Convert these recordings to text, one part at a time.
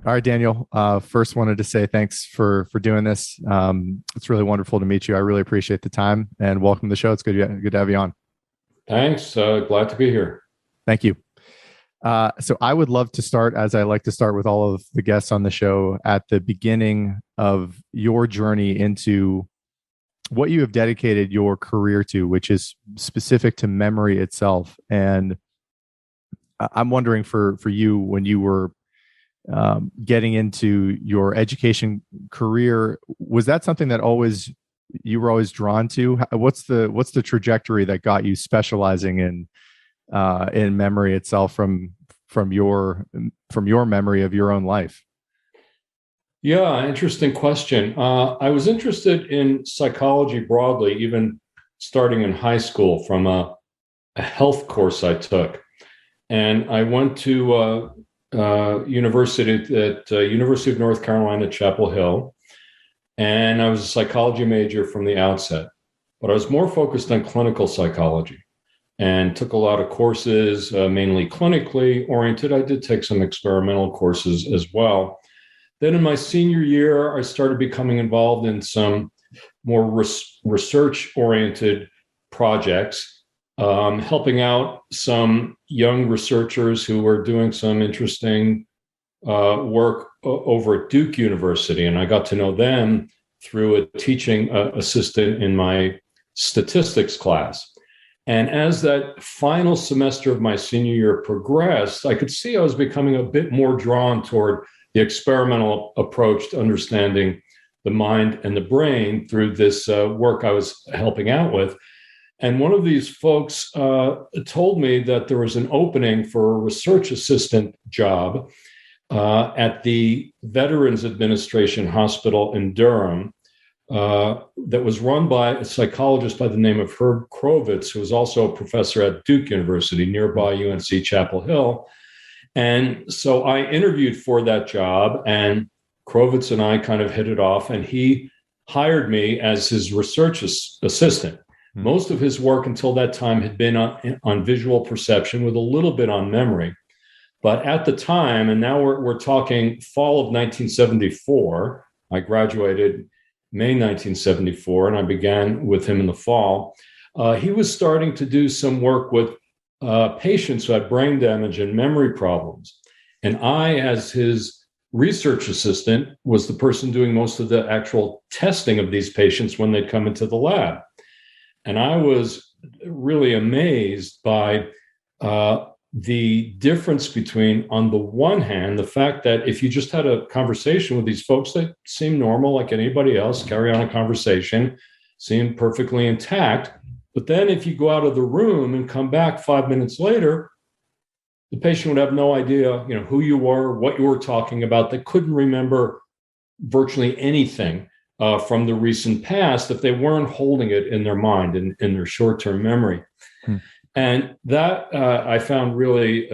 All right, Daniel. First, wanted to say thanks for doing this. It's really wonderful to meet you. I really appreciate the time and welcome to the show. It's good to have you on. Thanks. Glad to be here. Thank you. So I would love to start, as I like to start with all of the guests on the show, at the beginning of your journey into what you have dedicated your career to, which is specific to memory itself. And I'm wondering for you, when you were getting into your education career, was that something that you were always drawn to? What's the trajectory that got you specializing in memory itself from your memory of your own life? Yeah, interesting question. I was interested in psychology broadly, even starting in high school from a health course I took. And I went to University of North Carolina, Chapel Hill. And I was a psychology major from the outset, but I was more focused on clinical psychology and took a lot of courses, mainly clinically oriented. I did take some experimental courses as well. Then in my senior year, I started becoming involved in some more research-oriented projects, helping out some young researchers who were doing some interesting work over at Duke University. And I got to know them through a teaching assistant in my statistics class. And as that final semester of my senior year progressed, I could see I was becoming a bit more drawn toward the experimental approach to understanding the mind and the brain through this work I was helping out with. And one of these folks told me that there was an opening for a research assistant job at the Veterans Administration Hospital in Durham that was run by a psychologist by the name of Herb Krovitz, who was also a professor at Duke University, nearby UNC Chapel Hill. And so I interviewed for that job, and Krovitz and I kind of hit it off, and he hired me as his research assistant. Most of his work until that time had been on visual perception with a little bit on memory. But at the time, and now we're talking fall of 1974, I graduated May 1974, and I began with him in the fall. He was starting to do some work with patients who had brain damage and memory problems. And I, as his research assistant, was the person doing most of the actual testing of these patients when they'd come into the lab. And I was really amazed by the difference between, on the one hand, the fact that if you just had a conversation with these folks that seem normal like anybody else, carry on a conversation, seem perfectly intact. But then if you go out of the room and come back 5 minutes later, the patient would have no idea, who you were, what you were talking about. They couldn't remember virtually anything from the recent past if they weren't holding it in their mind, in their short-term memory. And that I found really,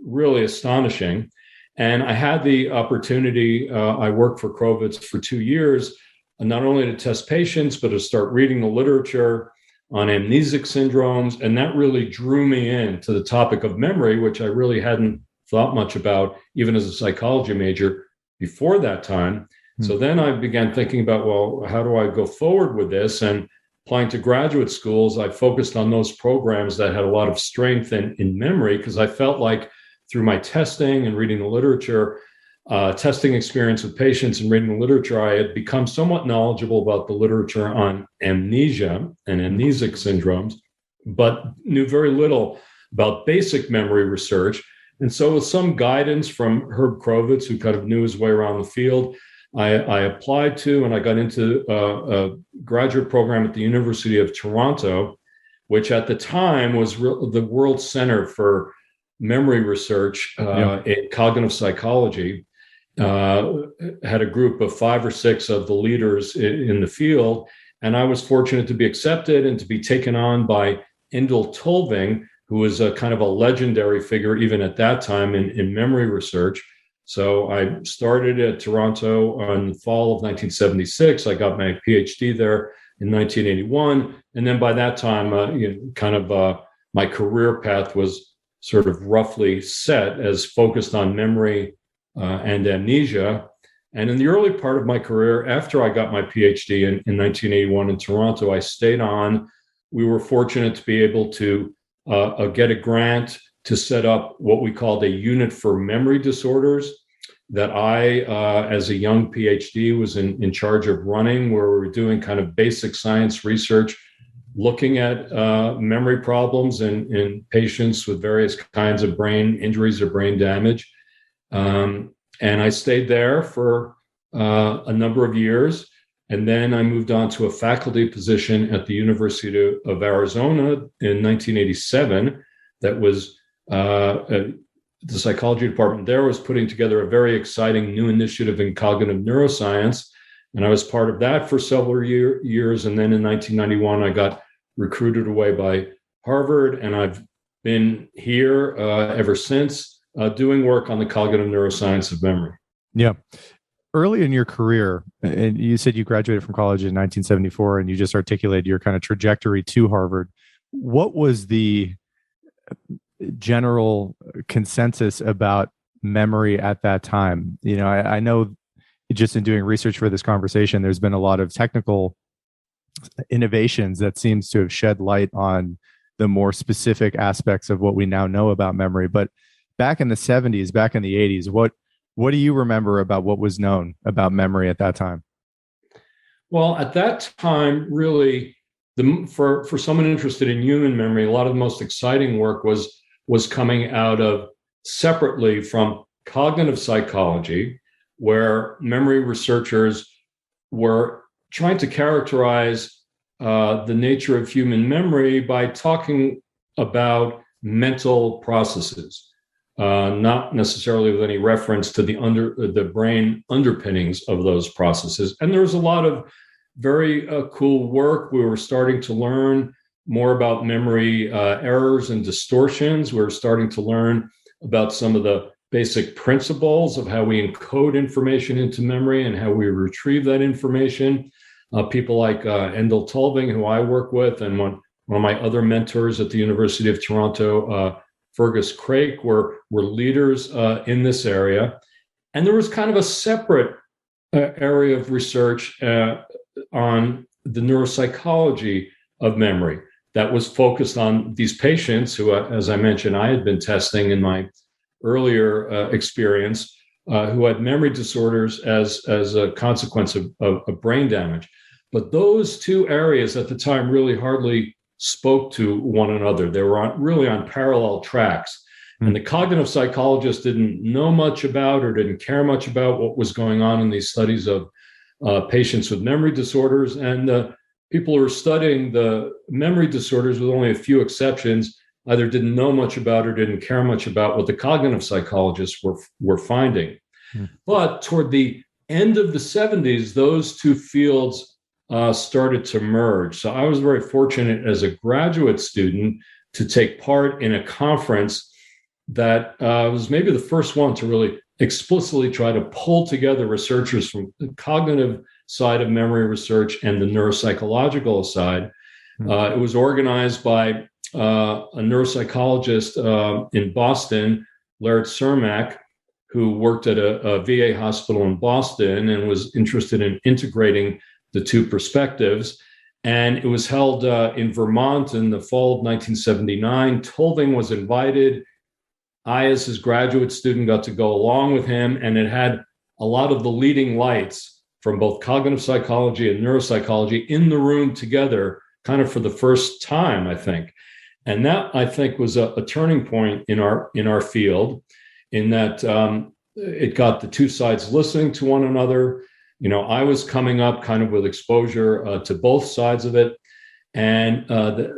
really astonishing. And I had the opportunity, I worked for Krovitz for 2 years, not only to test patients, but to start reading the literature on amnesic syndromes. And that really drew me into the topic of memory, which I really hadn't thought much about, even as a psychology major before that time. So then I began thinking about, well, how do I go forward with this? And applying to graduate schools, I focused on those programs that had a lot of strength in memory, because I felt like through my testing and reading the literature, testing experience with patients and reading the literature, I had become somewhat knowledgeable about the literature on amnesia and amnesic syndromes, but knew very little about basic memory research. And so with some guidance from Herb Krovitz, who kind of knew his way around the field, I applied to, and I got into a graduate program at the University of Toronto, which at the time was the world center for memory research in cognitive psychology. Had a group of 5 or 6 of the leaders in the field, and I was fortunate to be accepted and to be taken on by Indel Tolving, who was a kind of a legendary figure even at that time in memory research. So I started at Toronto in the fall of 1976. I got my PhD there in 1981. And then by that time, my career path was sort of roughly set as focused on memory and amnesia. And in the early part of my career, after I got my PhD in 1981 in Toronto, I stayed on. We were fortunate to be able to get a grant to set up what we called a unit for memory disorders that I, as a young PhD, was in charge of running, where we were doing kind of basic science research, looking at memory problems in patients with various kinds of brain injuries or brain damage. And I stayed there for a number of years. And then I moved on to a faculty position at the University of Arizona in 1987. That was the psychology department there was putting together a very exciting new initiative in cognitive neuroscience. And I was part of that for several years. And then in 1991, I got recruited away by Harvard. And I've been here ever since, doing work on the cognitive neuroscience of memory. Yeah. Early in your career, and you said you graduated from college in 1974, and you just articulated your kind of trajectory to Harvard. What was the general consensus about memory at that time? You know, I know just in doing research for this conversation, there's been a lot of technical innovations that seems to have shed light on the more specific aspects of what we now know about memory. But back in the 70s, back in the 80s, what do you remember about what was known about memory at that time? Well, at that time, really, for someone interested in human memory, a lot of the most exciting work was coming out of separately from cognitive psychology, where memory researchers were trying to characterize the nature of human memory by talking about mental processes. Not necessarily with any reference to the brain underpinnings of those processes. And there was a lot of very cool work. We were starting to learn more about memory errors and distortions. We were starting to learn about some of the basic principles of how we encode information into memory and how we retrieve that information. People like Endel Tulving, who I work with, and one of my other mentors at the University of Toronto, Fergus Craik, were leaders in this area. And there was kind of a separate area of research on the neuropsychology of memory that was focused on these patients who, as I mentioned, I had been testing in my earlier experience, who had memory disorders as a consequence of brain damage. But those two areas at the time really hardly spoke to one another. They were really on parallel tracks. And the cognitive psychologists didn't know much about or didn't care much about what was going on in these studies of patients with memory disorders. And the people who were studying the memory disorders, with only a few exceptions, either didn't know much about or didn't care much about what the cognitive psychologists were finding. But toward the end of the 70s, those two fields started to merge. So I was very fortunate as a graduate student to take part in a conference that was maybe the first one to really explicitly try to pull together researchers from the cognitive side of memory research and the neuropsychological side. It was organized by a neuropsychologist in Boston, Laird Cermak, who worked at a VA hospital in Boston and was interested in integrating the two perspectives. And it was held in Vermont in the fall of 1979. Tulving was invited. I, as his graduate student, got to go along with him, and it had a lot of the leading lights from both cognitive psychology and neuropsychology in the room together, kind of for the first time, I think. And that, I think, was a turning point in our field, in that it got the two sides listening to one another. You know, I was coming up kind of with exposure to both sides of it. And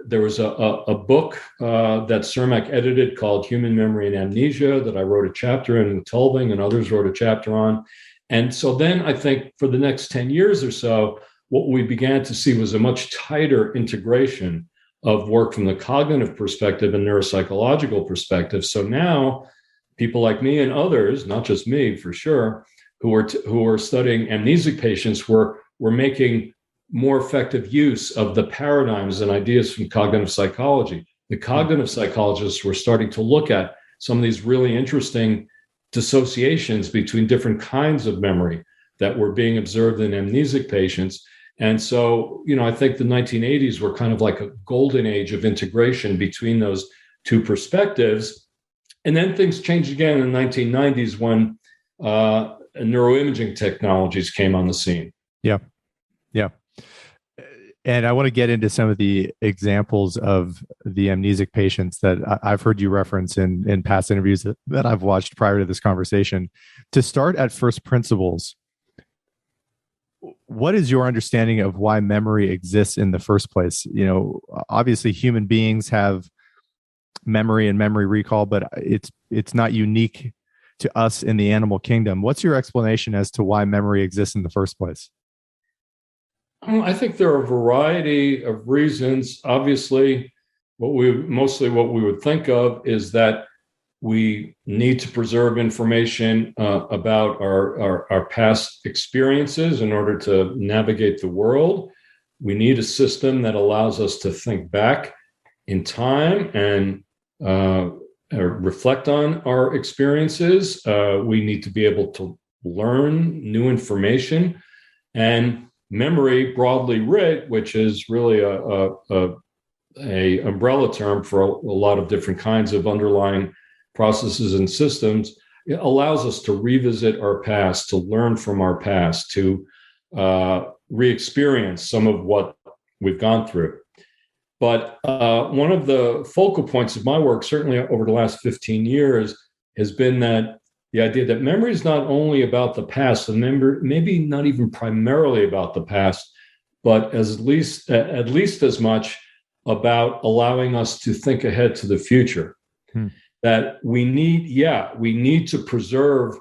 there was a book that Cermak edited called Human Memory and Amnesia that I wrote a chapter in with Tulving, and others wrote a chapter on. And so then I think for the next 10 years or so, what we began to see was a much tighter integration of work from the cognitive perspective and neuropsychological perspective. So now people like me and others, not just me for sure, who were studying amnesic patients were making more effective use of the paradigms and ideas from cognitive psychology. The cognitive psychologists were starting to look at some of these really interesting dissociations between different kinds of memory that were being observed in amnesic patients. And so, I think the 1980s were kind of like a golden age of integration between those two perspectives. And then things changed again in the 1990s when neuroimaging technologies came on the scene. Yeah. Yeah. And I want to get into some of the examples of the amnesic patients that I've heard you reference in past interviews that I've watched prior to this conversation. To start at first principles, what is your understanding of why memory exists in the first place? Obviously human beings have memory and memory recall, but it's not unique to us in the animal kingdom. What's your explanation as to why memory exists in the first place? I think there are a variety of reasons. Obviously, what we would think of is that we need to preserve information about our past experiences in order to navigate the world. We need a system that allows us to think back in time and reflect on our experiences. We need to be able to learn new information. And memory, broadly writ, which is really a umbrella term for a lot of different kinds of underlying processes and systems, it allows us to revisit our past, to learn from our past, to re-experience some of what we've gone through. But one of the focal points of my work, certainly over the last 15 years, has been that the idea that memory is not only about the past, and maybe not even primarily about the past, but at least as much about allowing us to think ahead to the future. That we need to preserve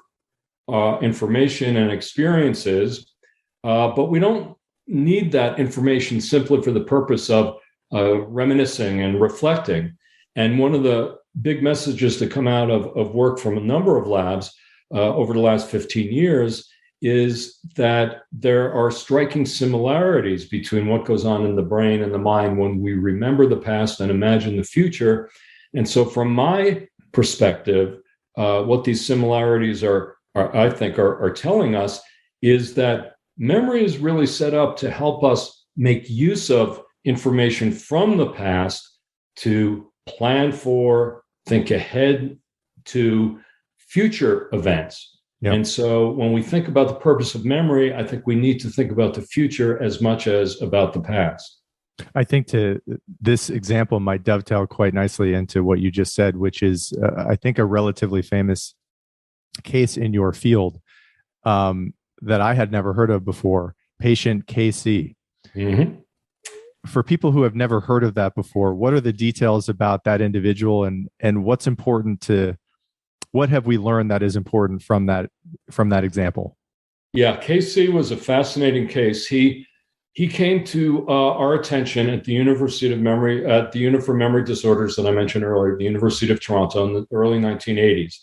information and experiences, but we don't need that information simply for the purpose of reminiscing and reflecting. And one of the big messages to come out of work from a number of labs over the last 15 years is that there are striking similarities between what goes on in the brain and the mind when we remember the past and imagine the future. And so from my perspective, what these similarities are telling us is that memory is really set up to help us make use of information from the past to plan for, think ahead to future events. Yep. And so when we think about the purpose of memory, I think we need to think about the future as much as about the past. I think this example might dovetail quite nicely into what you just said, which is, I think, a relatively famous case in your field that I had never heard of before, patient KC. Mm-hmm. For people who have never heard of that before, what are the details about that individual, and what's important what have we learned that is important from that example? Yeah, KC was a fascinating case. He came to our attention at the University of Memory, at the Unit for Memory Disorders that I mentioned earlier, the University of Toronto in the early 1980s.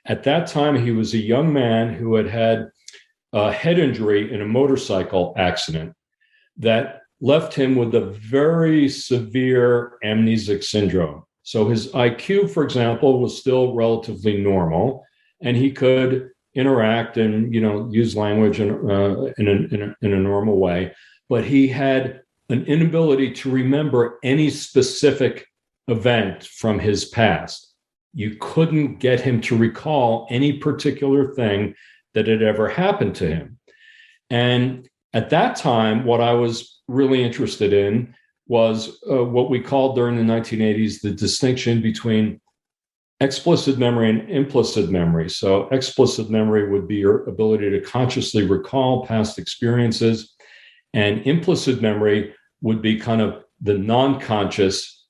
At that time, he was a young man who had a head injury in a motorcycle accident that left him with a very severe amnesic syndrome. So his IQ, for example, was still relatively normal, and he could interact and use language in a normal way. But he had an inability to remember any specific event from his past. You couldn't get him to recall any particular thing that had ever happened to him. And at that time, what I was really interested in was what we called during the 1980s the distinction between explicit memory and implicit memory. So explicit memory would be your ability to consciously recall past experiences, and implicit memory would be kind of the non-conscious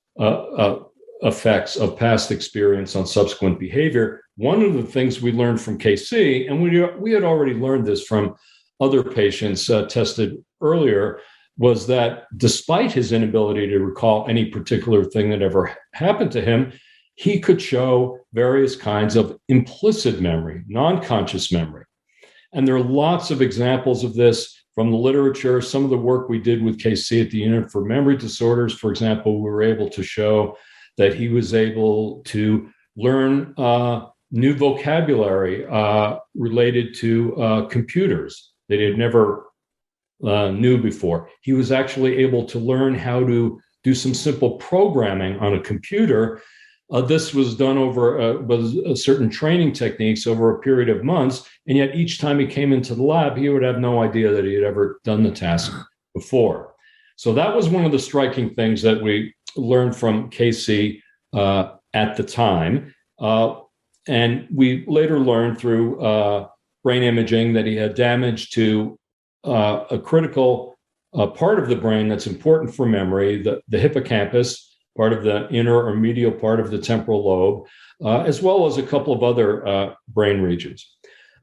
effects of past experience on subsequent behavior. One of the things we learned from KC, and we had already learned this from other patients tested earlier, was that despite his inability to recall any particular thing that ever happened to him, he could show various kinds of implicit memory, non-conscious memory. And there are lots of examples of this from the literature. Some of the work we did with KC at the Unit for Memory Disorders, for example, we were able to show that he was able to learn new vocabulary related to computers that he had never knew before. He was actually able to learn how to do some simple programming on a computer. This was done over certain training techniques over a period of months, and yet each time he came into the lab, he would have no idea that he had ever done the task before. So that was one of the striking things that we learned from Casey at the time. And we later learned through brain imaging that he had damage to a critical part of the brain that's important for memory, the hippocampus, part of the inner or medial part of the temporal lobe, as well as a couple of other brain regions.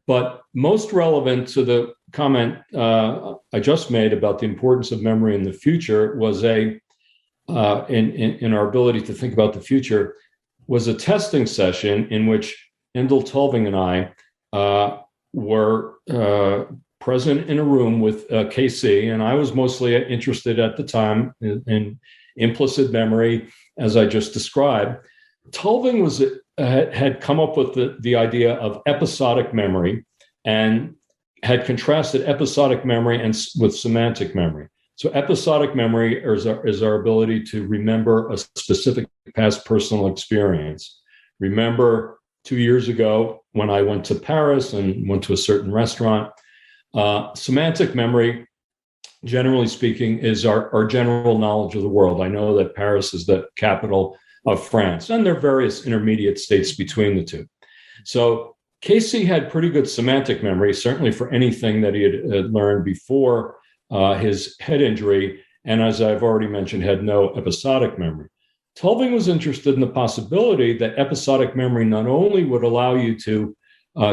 But most relevant to the comment I just made about the importance of memory in the future was in our ability to think about the future, was a testing session in which Endel Tulving and I were present in a room with KC, and I was mostly interested at the time in implicit memory, as I just described. Tulving had come up with the idea of episodic memory and had contrasted episodic memory with semantic memory. So episodic memory is our ability to remember a specific past personal experience. Remember 2 years ago when I went to Paris and went to a certain restaurant. Semantic memory, generally speaking, is our general knowledge of the world. I know that Paris is the capital of France, and there are various intermediate states between the two. So Casey had pretty good semantic memory, certainly for anything that he had learned before his head injury, and as I've already mentioned, had no episodic memory. Tulving was interested in the possibility that episodic memory not only would allow you to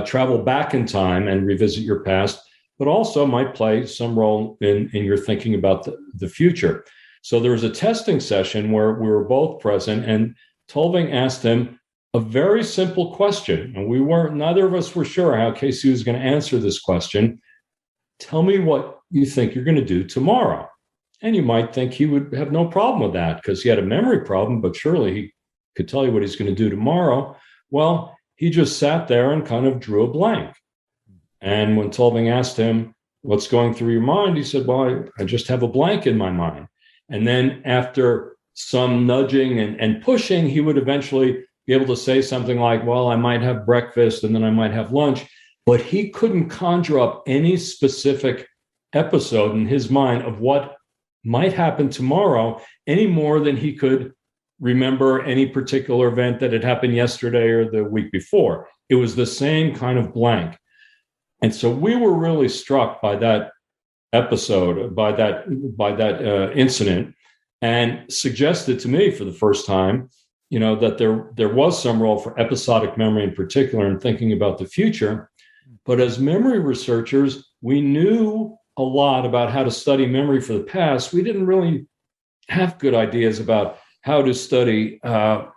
travel back in time and revisit your past, but also might play some role in your thinking about the future. So there was a testing session where we were both present, and Tulving asked him a very simple question, and neither of us were sure how Casey was going to answer this question. Tell me what you think you're going to do tomorrow. And you might think he would have no problem with that because he had a memory problem, but surely he could tell you what he's going to do tomorrow. Well, he just sat there and kind of drew a blank. And when Tulving asked him, what's going through your mind? He said, well, I just have a blank in my mind. And then after some nudging and pushing, he would eventually be able to say something like, well, I might have breakfast and then I might have lunch. But he couldn't conjure up any specific episode in his mind of what might happen tomorrow any more than he could remember any particular event that had happened yesterday or the week before. It was the same kind of blank. And so we were really struck by that episode, by that incident, and suggested to me for the first time, that there was some role for episodic memory in particular in thinking about the future. But as memory researchers, we knew a lot about how to study memory for the past. We didn't really have good ideas about how to study how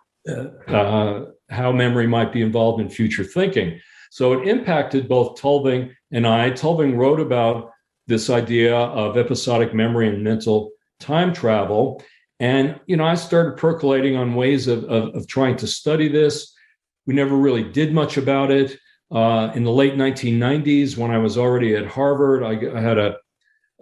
memory might be involved in future thinking. So it impacted both Tulving and I. Tulving wrote about this idea of episodic memory and mental time travel. And, I started percolating on ways of trying to study this. We never really did much about it. In the late 1990s, when I was already at Harvard, I had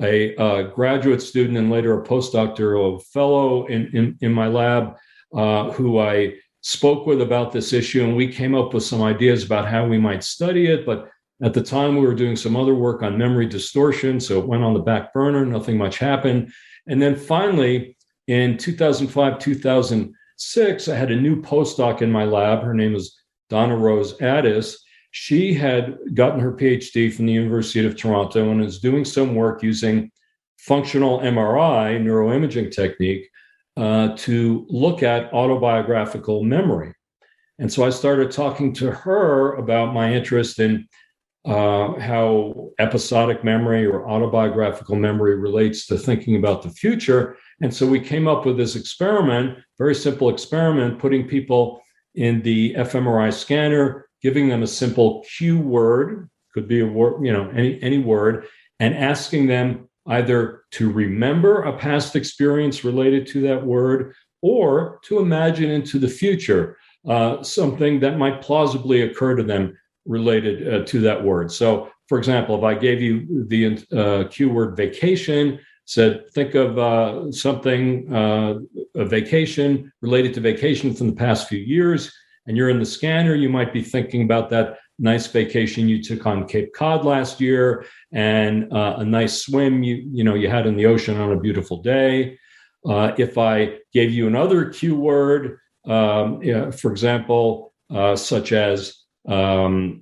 a graduate student and later a postdoctoral fellow in my lab who I spoke with about this issue, and we came up with some ideas about how we might study it. But at the time, we were doing some other work on memory distortion, so it went on the back burner. Nothing much happened. And then finally, in 2005, 2006, I had a new postdoc in my lab. Her name is Donna Rose Addis. She had gotten her PhD from the University of Toronto and is doing some work using functional MRI, neuroimaging technique, to look at autobiographical memory. And so I started talking to her about my interest in how episodic memory or autobiographical memory relates to thinking about the future. And so we came up with this experiment, very simple experiment, putting people in the fMRI scanner, giving them a simple cue word, could be a word, any word, and asking them either to remember a past experience related to that word or to imagine into the future something that might plausibly occur to them related to that word. So, for example, if I gave you the cue word vacation, said, think of something, a vacation related to vacation from the past few years, and you're in the scanner, you might be thinking about that nice vacation you took on Cape Cod last year and a nice swim you had in the ocean on a beautiful day. If I gave you another cue word, for example, such as pet,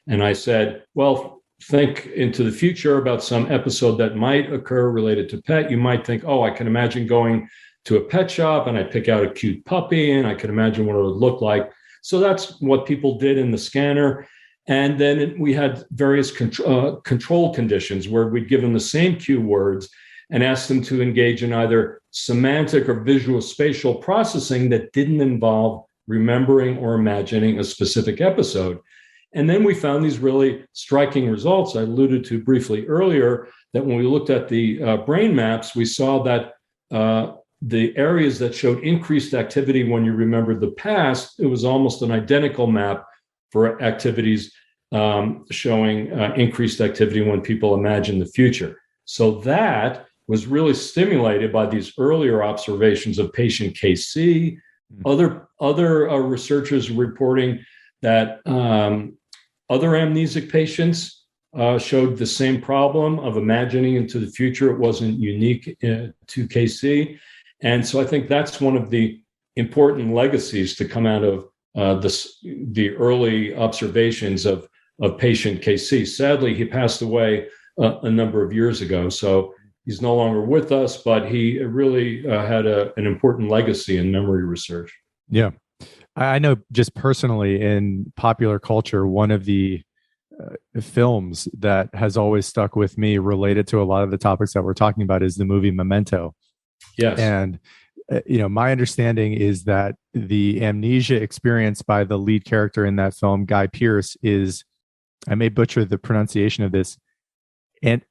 and I said, well, think into the future about some episode that might occur related to pet. You might think, oh, I can imagine going to a pet shop and I pick out a cute puppy and I can imagine what it would look like. So that's what people did in the scanner. And then we had various control conditions where we'd give them the same cue words and ask them to engage in either semantic or visual spatial processing that didn't involve remembering or imagining a specific episode. And then we found these really striking results I alluded to briefly earlier, that when we looked at the brain maps, we saw that the areas that showed increased activity when you remembered the past, it was almost an identical map for activities showing increased activity when people imagine the future. So that was really stimulated by these earlier observations of patient KC. Other researchers reporting that other amnesic patients showed the same problem of imagining into the future. It wasn't unique to KC. And so I think that's one of the important legacies to come out of the early observations of patient KC. Sadly, he passed away a number of years ago, so he's no longer with us, but he really had an important legacy in memory research. Yeah. I know just personally in popular culture, one of the films that has always stuck with me related to a lot of the topics that we're talking about is the movie Memento. Yes. And, my understanding is that the amnesia experienced by the lead character in that film, Guy Pearce, is, I may butcher the pronunciation of this, anterograde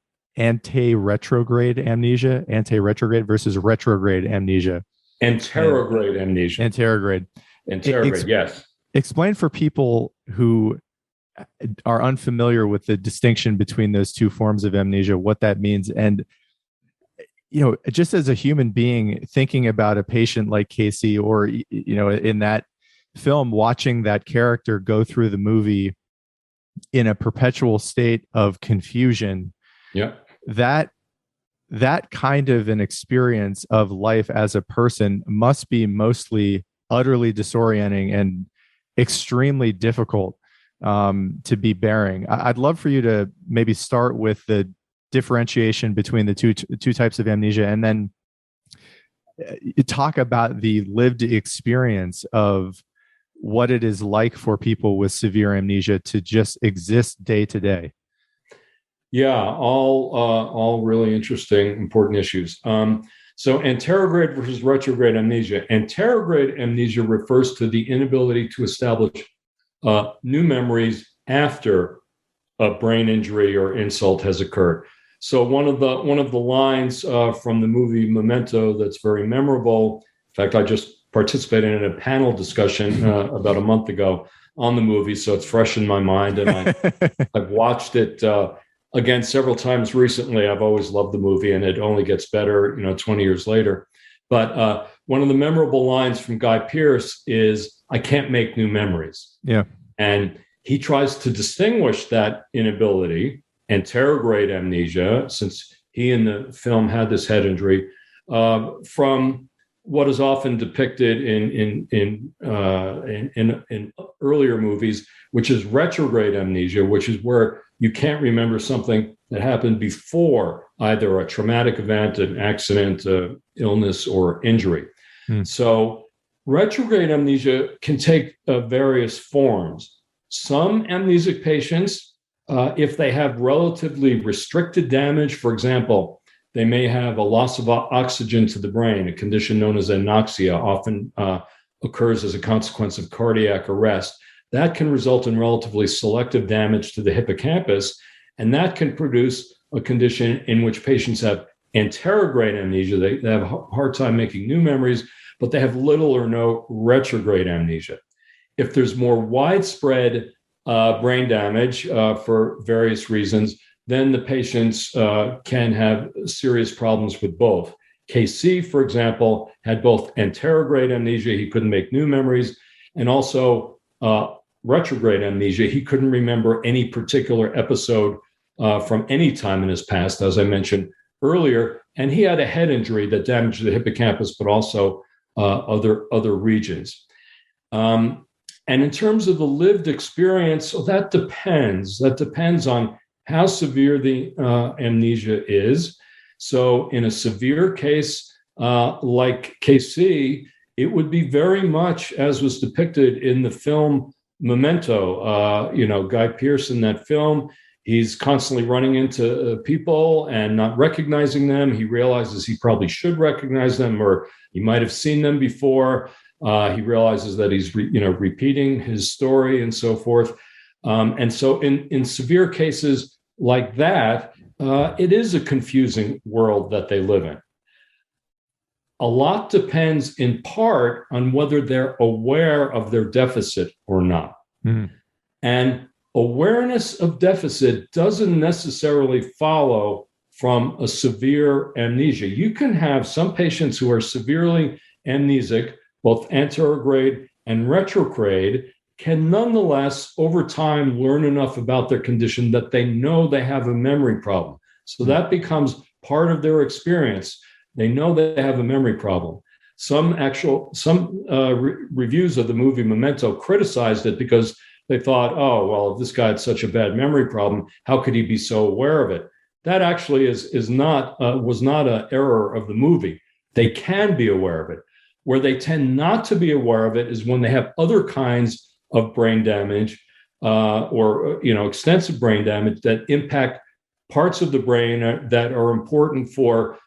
versus retrograde amnesia. Anterograde amnesia. Anterograde, yes. Explain for people who are unfamiliar with the distinction between those two forms of amnesia, what that means. And, just as a human being thinking about a patient like Casey, or, in that film, watching that character go through the movie in a perpetual state of confusion. Yeah. That kind of an experience of life as a person must be mostly utterly disorienting and extremely difficult to be bearing. I'd love for you to maybe start with the differentiation between the two types of amnesia, and then talk about the lived experience of what it is like for people with severe amnesia to just exist day to day. Yeah, all really interesting, important issues. So anterograde versus retrograde amnesia. Anterograde amnesia refers to the inability to establish new memories after a brain injury or insult has occurred. So one of the lines from the movie Memento that's very memorable. In fact, I just participated in a panel discussion about a month ago on the movie, so it's fresh in my mind, and I've watched it again several times recently. I've always loved the movie, and it only gets better, 20 years later. But one of the memorable lines from Guy Pearce is, "I can't make new memories." Yeah, and he tries to distinguish that inability, anterograde amnesia, since he in the film had this head injury, from what is often depicted in earlier movies, which is retrograde amnesia, which is where you can't remember something that happened before either a traumatic event, an accident, illness, or injury. So retrograde amnesia can take various forms. Some amnesic patients, if they have relatively restricted damage, for example, they may have a loss of oxygen to the brain, a condition known as anoxia, often occurs as a consequence of cardiac arrest. That can result in relatively selective damage to the hippocampus, and that can produce a condition in which patients have anterograde amnesia. They have a hard time making new memories, but they have little or no retrograde amnesia. If there's more widespread brain damage for various reasons, then the patients can have serious problems with both. KC, for example, had both anterograde amnesia, he couldn't make new memories, and also retrograde amnesia. He couldn't remember any particular episode from any time in his past, as I mentioned earlier. And he had a head injury that damaged the hippocampus, but also other regions. And in terms of the lived experience, so that depends. That depends on how severe the amnesia is. So in a severe case like KC, it would be very much as was depicted in the film Memento. Guy Pearce in that film, he's constantly running into people and not recognizing them. He realizes he probably should recognize them, or he might have seen them before. He realizes that he's repeating his story and so forth. And so in severe cases like that, it is a confusing world that they live in. A lot depends in part on whether they're aware of their deficit or not. Mm. And awareness of deficit doesn't necessarily follow from a severe amnesia. You can have some patients who are severely amnesic, both anterograde and retrograde, can nonetheless, over time, learn enough about their condition that they know they have a memory problem. So that becomes part of their experience. They know they have a memory problem. Some reviews of the movie Memento criticized it because they thought, oh, well, if this guy had such a bad memory problem, how could he be so aware of it? That actually was not an error of the movie. They can be aware of it. Where they tend not to be aware of it is when they have other kinds of brain damage or extensive brain damage that impact parts of the brain that are important for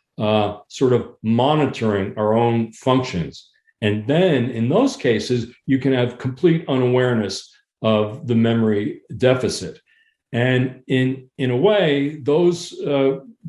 sort of monitoring our own functions. And then in those cases, you can have complete unawareness of the memory deficit. And in a way, those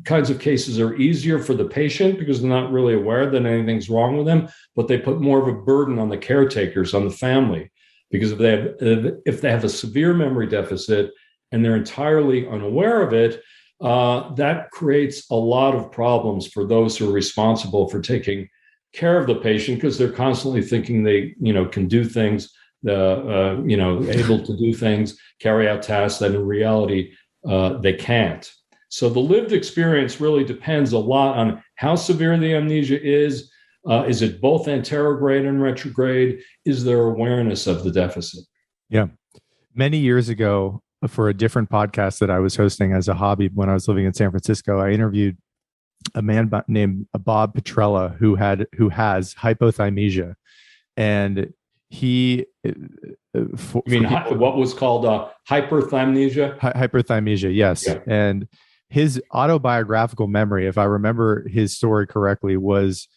kinds of cases are easier for the patient because they're not really aware that anything's wrong with them, but they put more of a burden on the caretakers, on the family, because if they have a severe memory deficit and they're entirely unaware of it, that creates a lot of problems for those who are responsible for taking care of the patient, because they're constantly thinking they, can do things, able to do things, carry out tasks that in reality they can't. So the lived experience really depends a lot on how severe the amnesia is. Is it both anterograde and retrograde? Is there awareness of the deficit? Yeah. Many years ago, for a different podcast that I was hosting as a hobby when I was living in San Francisco, I interviewed a man named Bob Petrella who has hypothymesia, and he. What was called hyperthymesia? Hyperthymesia, yes. Yeah. And his autobiographical memory, if I remember his story correctly, was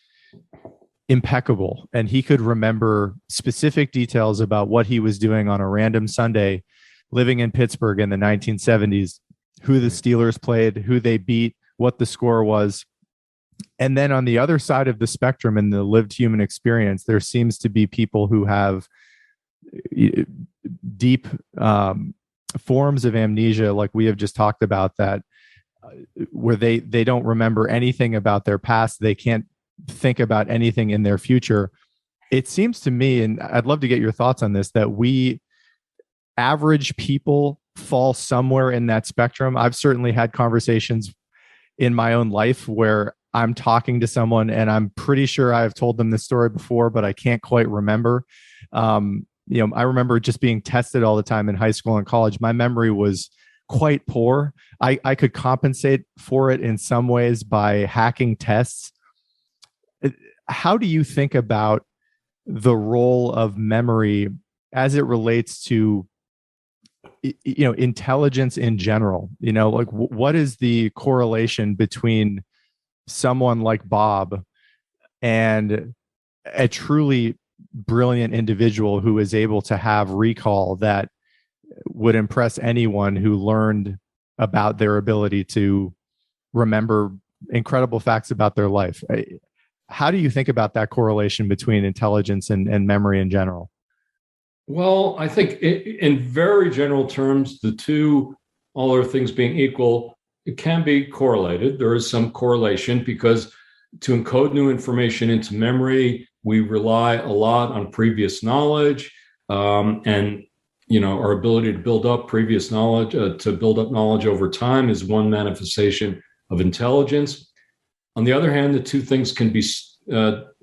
impeccable, and he could remember specific details about what he was doing on a random Sunday living in Pittsburgh in the 1970s, who the Steelers played, who they beat, what the score was. And then on the other side of the spectrum in the lived human experience, there seems to be people who have deep forms of amnesia, like we have just talked about, that where they don't remember anything about their past. They can't think about anything in their future. It seems to me, and I'd love to get your thoughts on this, that we average people fall somewhere in that spectrum. I've certainly had conversations in my own life where I'm talking to someone and I'm pretty sure I've told them this story before, but I can't quite remember. I remember just being tested all the time in high school and college. My memory was quite poor. I could compensate for it in some ways by hacking tests. How do you think about the role of memory as it relates to intelligence in general? What is the correlation between someone like Bob and a truly brilliant individual who is able to have recall that would impress anyone who learned about their ability to remember incredible facts about their life? How do you think about that correlation between intelligence and memory in general? Well, I think in very general terms, the two, all other things being equal, it can be correlated. There is some correlation because to encode new information into memory, we rely a lot on previous knowledge, and our ability to build up previous knowledge, to build up knowledge over time, is one manifestation of intelligence. On the other hand, the two things can be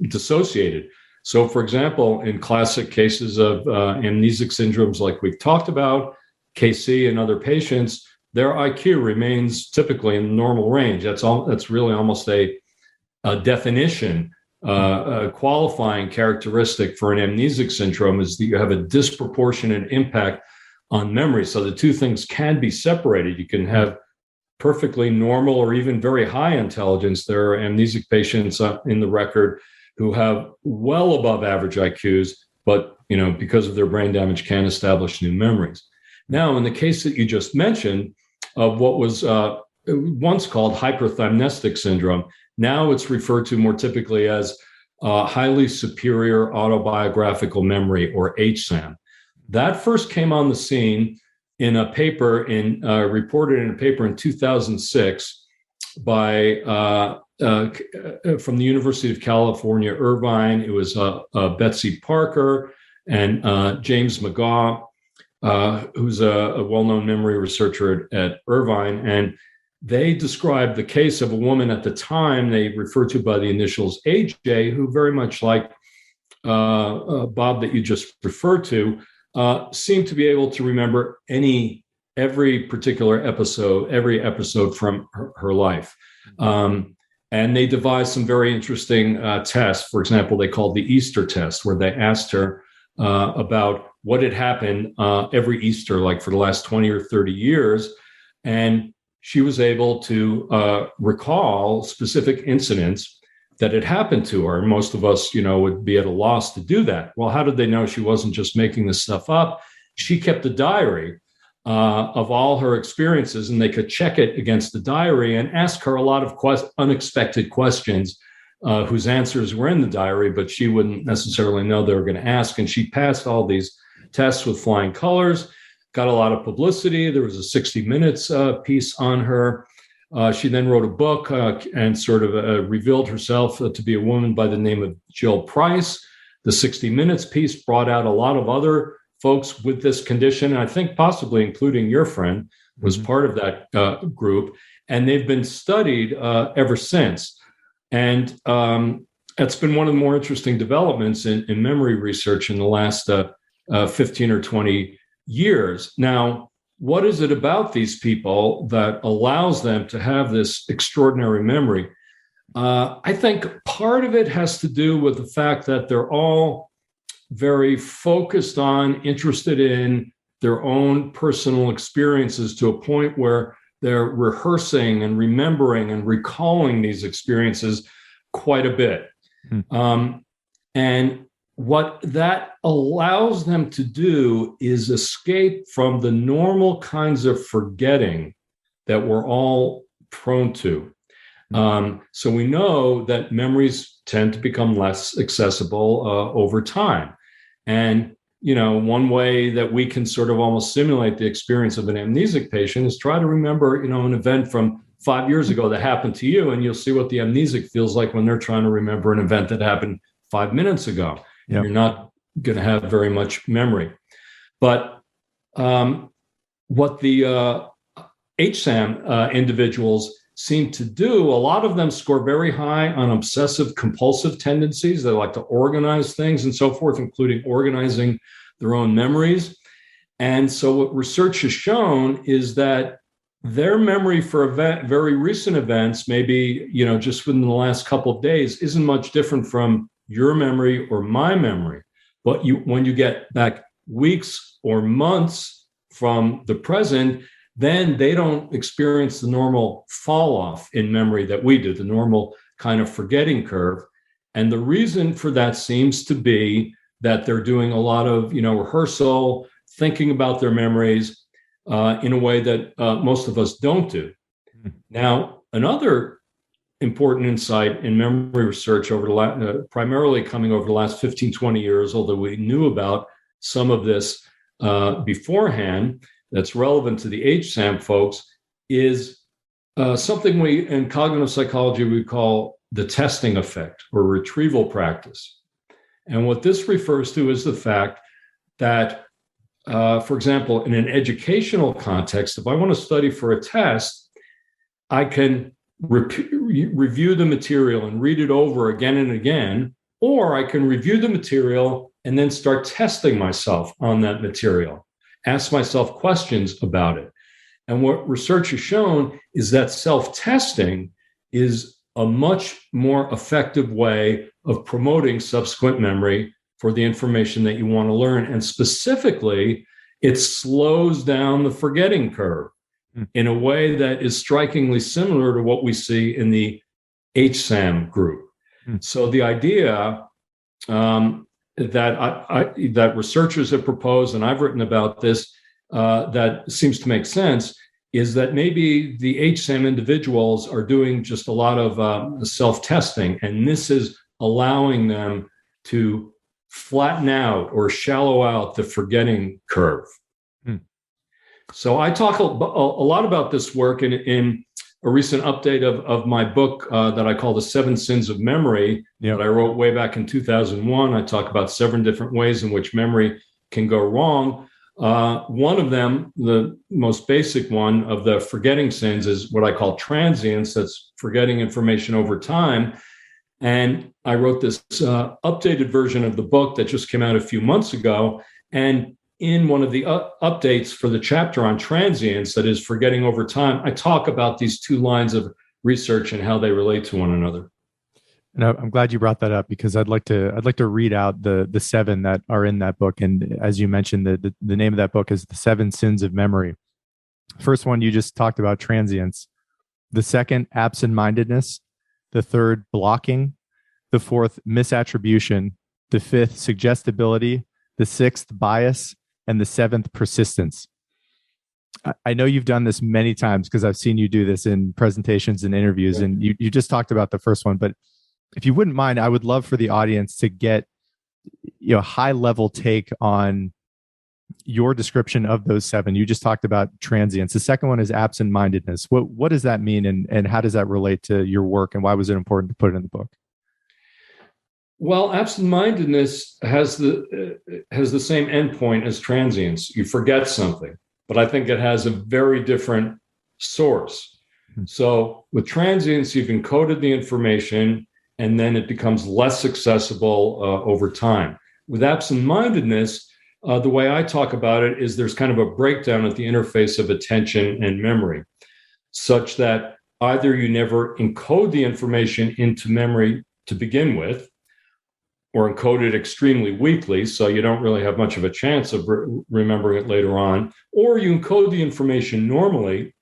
dissociated. So, for example, in classic cases of amnesic syndromes like we've talked about, KC and other patients, their IQ remains typically in the normal range. That's really almost a definition, a qualifying characteristic for an amnesic syndrome, is that you have a disproportionate impact on memory. So the two things can be separated. You can have perfectly normal or even very high intelligence. There are amnesic patients in the record who have well above average IQs, but because of their brain damage, can't establish new memories. Now, in the case that you just mentioned of what was once called hyperthyamnestic syndrome, now it's referred to more typically as highly superior autobiographical memory, or HSAM. That first came on the scene in a paper reported in a paper in 2006 by from the University of California, Irvine. It was Betsy Parker and James McGaugh, who's a well-known memory researcher at Irvine. And they described the case of a woman at the time they referred to by the initials AJ, who very much like Bob that you just referred to, seemed to be able to remember every particular episode, every episode from her life. And they devised some very interesting tests. For example, they called the Easter test, where they asked her about what had happened every Easter, like for the last 20 or 30 years. And she was able to recall specific incidents that had happened to her. Most of us, would be at a loss to do that. Well, how did they know she wasn't just making this stuff up? She kept a diary of all her experiences, and they could check it against the diary and ask her a lot of unexpected questions whose answers were in the diary, but she wouldn't necessarily know they were going to ask. And she passed all these tests with flying colors, got a lot of publicity. There was a 60 Minutes piece on her. She then wrote a book and sort of revealed herself to be a woman by the name of Jill Price. The 60 Minutes piece brought out a lot of other folks with this condition. I think possibly including your friend was part of that group. And they've been studied ever since. And it's been one of the more interesting developments in memory research in the last 15 or 20 years. Now, what is it about these people that allows them to have this extraordinary memory? I think part of it has to do with the fact that they're all very focused on, interested in their own personal experiences to a point where they're rehearsing and remembering and recalling these experiences quite a bit. And what that allows them to do is escape from the normal kinds of forgetting that we're all prone to. So we know that memories tend to become less accessible over time. And, one way that we can sort of almost simulate the experience of an amnesic patient is try to remember, an event from 5 years ago that happened to you, and you'll see what the amnesic feels like when they're trying to remember an event that happened 5 minutes ago. Yep. You're not going to have very much memory. But what the HSAM individuals seem to do, a lot of them score very high on obsessive compulsive tendencies. They like to organize things and so forth, including organizing their own memories. And so what research has shown is that their memory for very recent events, maybe, just within the last couple of days, isn't much different from your memory or my memory. But when you get back weeks or months from the present, then they don't experience the normal fall off in memory that we do, the normal kind of forgetting curve. And the reason for that seems to be that they're doing a lot of, rehearsal, thinking about their memories in a way that most of us don't do. Now, another important insight in memory research primarily coming over the last 15, 20 years, although we knew about some of this beforehand, that's relevant to the HSAM folks, is something we in cognitive psychology we call the testing effect or retrieval practice. And what this refers to is the fact that, for example, in an educational context, if I want to study for a test, I can review the material and read it over again and again, or I can review the material and then start testing myself on that material, ask myself questions about it. And what research has shown is that self-testing is a much more effective way of promoting subsequent memory for the information that you want to learn. And specifically, it slows down the forgetting curve in a way that is strikingly similar to what we see in the HSAM group. So the idea that researchers have proposed, and I've written about this, that seems to make sense, is that maybe the HSAM individuals are doing just a lot of self-testing, and this is allowing them to flatten out or shallow out the forgetting curve. So I talk a lot about this work in a recent update of my book that I call The 7 Sins of Memory, that I wrote way back in 2001. I talk about 7 different ways in which memory can go wrong. One of them, the most basic one of the forgetting sins, is what I call transience. That's forgetting information over time. And I wrote this updated version of the book that just came out a few months ago. And in one of the updates for the chapter on transience, that is forgetting over time, I talk about these 2 lines of research and how they relate to one another. And I'm glad you brought that up, because I'd like to read out the 7 that are in that book. And as you mentioned, the name of that book is The 7 Sins of Memory. First one, you just talked about transience. The second, absent-mindedness. The third, blocking. The fourth, misattribution. The fifth, suggestibility. The sixth, bias. And the 7th, persistence. I know you've done this many times because I've seen you do this in presentations and interviews, and you just talked about the first one, but if you wouldn't mind, I would love for the audience to get high level take on your description of those 7. You just talked about transience. The second one is absent-mindedness. What does that mean, and how does that relate to your work, and why was it important to put it in the book? Well, absent-mindedness has the same endpoint as transience. You forget something, but I think it has a very different source. So with transience, you've encoded the information, and then it becomes less accessible over time. With absent-mindedness, the way I talk about it is there's kind of a breakdown at the interface of attention and memory, such that either you never encode the information into memory to begin with, or encode it extremely weakly, so you don't really have much of a chance of remembering it later on, or you encode the information normally,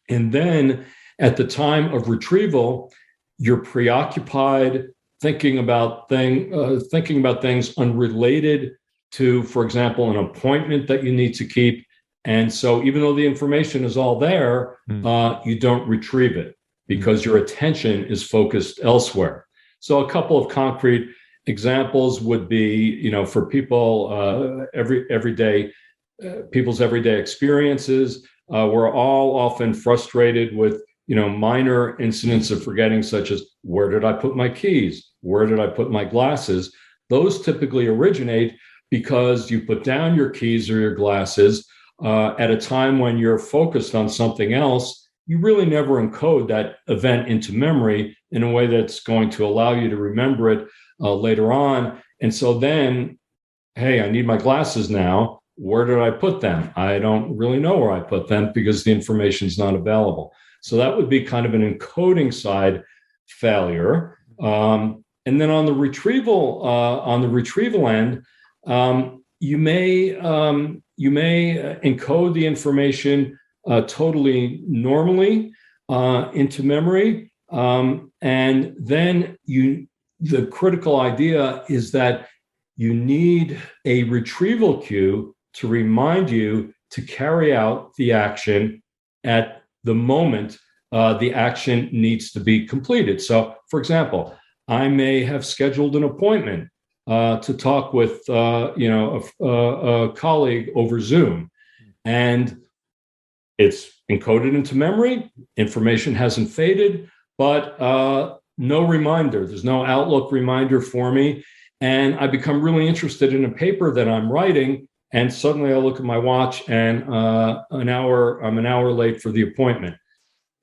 and then at the time of retrieval, you're preoccupied thinking about things unrelated to, for example, an appointment that you need to keep. And so even though the information is all there, you don't retrieve it because your attention is focused elsewhere. So a couple of concrete examples would be, for people, people's everyday experiences. We're all often frustrated with, minor incidents of forgetting, such as, where did I put my keys? Where did I put my glasses? Those typically originate because you put down your keys or your glasses at a time when you're focused on something else. You really never encode that event into memory in a way that's going to allow you to remember it later on. And so then, hey, I need my glasses now. Where did I put them? I don't really know where I put them because the information is not available. So that would be kind of an encoding side failure. And then on the retrieval end, you may encode the information totally normally into memory, and then the critical idea is that you need a retrieval cue to remind you to carry out the action at the moment the action needs to be completed. So, for example, I may have scheduled an appointment to talk with a colleague over Zoom, and it's encoded into memory. Information hasn't faded, but no reminder. There's no Outlook reminder for me. And I become really interested in a paper that I'm writing. And suddenly I look at my watch and I'm an hour late for the appointment.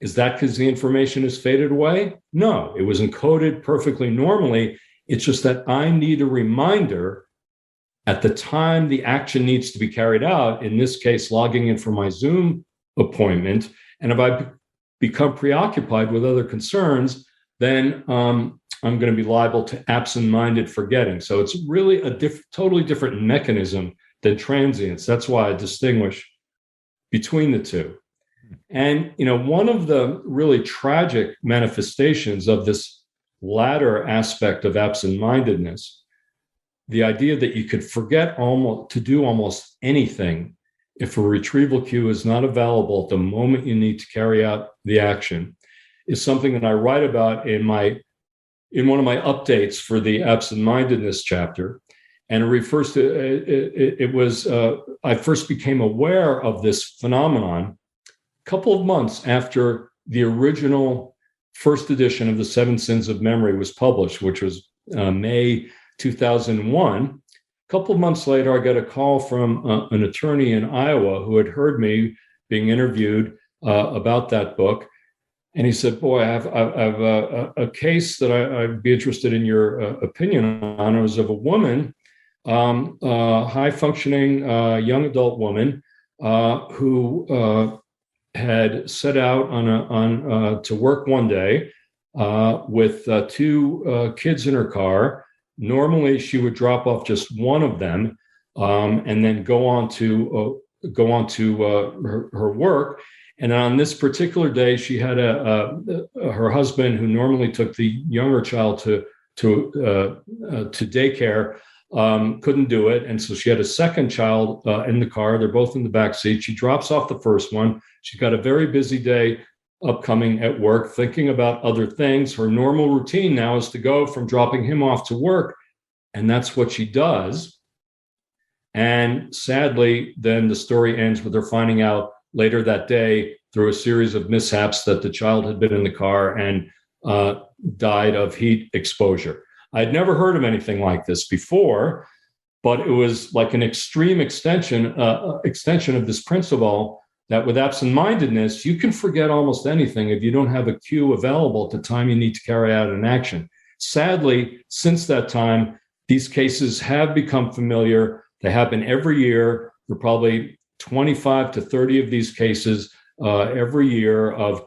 Is that because the information has faded away? No, it was encoded perfectly normally. It's just that I need a reminder at the time the action needs to be carried out, in this case, logging in for my Zoom appointment. And if I become preoccupied with other concerns, then I'm going to be liable to absent-minded forgetting. So it's really a totally different mechanism than transience. That's why I distinguish between the two. And, one of the really tragic manifestations of this latter aspect of absent-mindedness, the idea that you could forget to do almost anything if a retrieval cue is not available at the moment you need to carry out the action, is something that I write about in one of my updates for the absent-mindedness chapter. And it refers to, I first became aware of this phenomenon a couple of months after the original first edition of the Seven Sins of Memory was published, which was May 2001. A couple of months later, I got a call from an attorney in Iowa who had heard me being interviewed about that book. And he said, boy, I have a case that I'd be interested in your opinion on. It was of a woman, high-functioning young adult woman who had set out to work one day with two kids in her car. Normally, she would drop off just one of them and then go on to her work. And on this particular day, she had her husband, who normally took the younger child to daycare, couldn't do it, and so she had a second child in the car. They're both in the back seat. She drops off the first one. She's got a very busy day upcoming at work, thinking about other things. Her normal routine now is to go from dropping him off to work, and that's what she does. And sadly, then the story ends with her finding out later that day through a series of mishaps that the child had been in the car and died of heat exposure. I'd never heard of anything like this before, but it was like an extreme extension of this principle that with absent-mindedness, you can forget almost anything if you don't have a cue available at the time you need to carry out an action. Sadly, since that time, these cases have become familiar. They happen every year. There are probably 25 to 30 of these cases every year of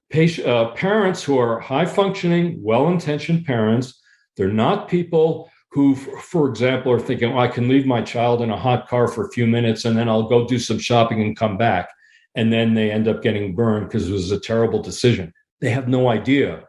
parents who are high-functioning, well-intentioned parents. They're not people who, for example, are thinking, I can leave my child in a hot car for a few minutes and then I'll go do some shopping and come back. And then they end up getting burned because it was a terrible decision. They have no idea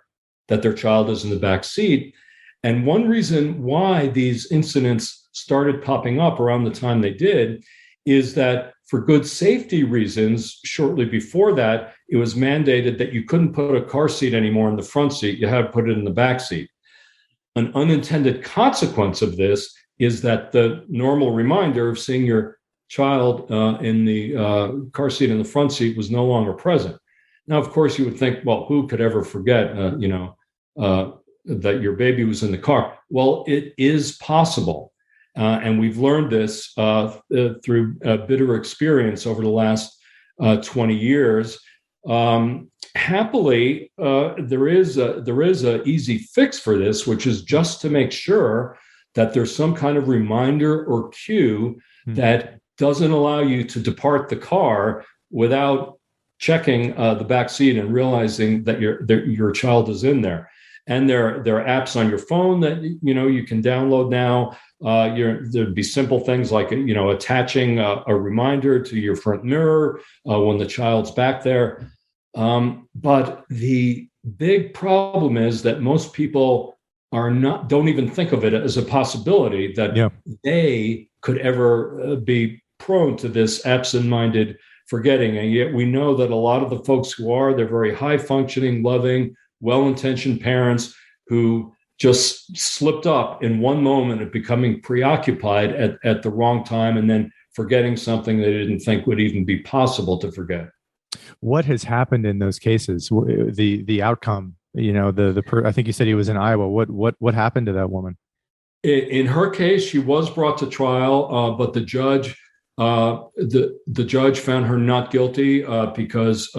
that their child is in the back seat. And one reason why these incidents started popping up around the time they did is that for good safety reasons, shortly before that, it was mandated that you couldn't put a car seat anymore in the front seat. You had to put it in the back seat. An unintended consequence of this is that the normal reminder of seeing your child in the car seat in the front seat was no longer present. Now, of course, you would think, well, who could ever forget, that your baby was in the car? Well, it is possible. And we've learned this through bitter experience over the last 20 years. Happily, there is a easy fix for this, which is just to make sure that there's some kind of reminder or cue that doesn't allow you to depart the car without checking the back seat and realizing that your child is in there. And there are apps on your phone that you can download now. There'd be simple things like attaching a reminder to your front mirror when the child's back there. But the big problem is that most people don't even think of it as a possibility that they could ever be prone to this absent-minded forgetting. And yet we know that a lot of the folks who are, they're very high functioning, loving, well-intentioned parents who just slipped up in one moment of becoming preoccupied at the wrong time and then forgetting something they didn't think would even be possible to forget. What has happened in those cases? The outcome, I think you said he was in Iowa. What happened to that woman? In her case, she was brought to trial, but the judge found her not guilty because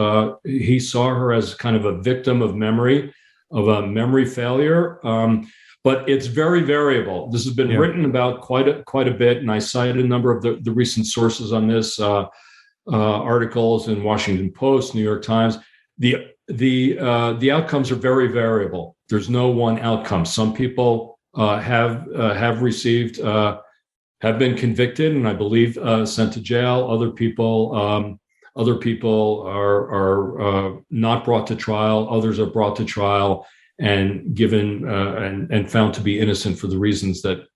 he saw her as kind of a victim of a memory failure. But it's very variable. This has been written about quite a bit, and I cited a number of the recent sources on this, articles in Washington Post, New York Times. The outcomes are very variable. There's no one outcome. Some people have been convicted and I believe sent to jail. Other people are not brought to trial. Others are brought to trial and given and found to be innocent for the reasons that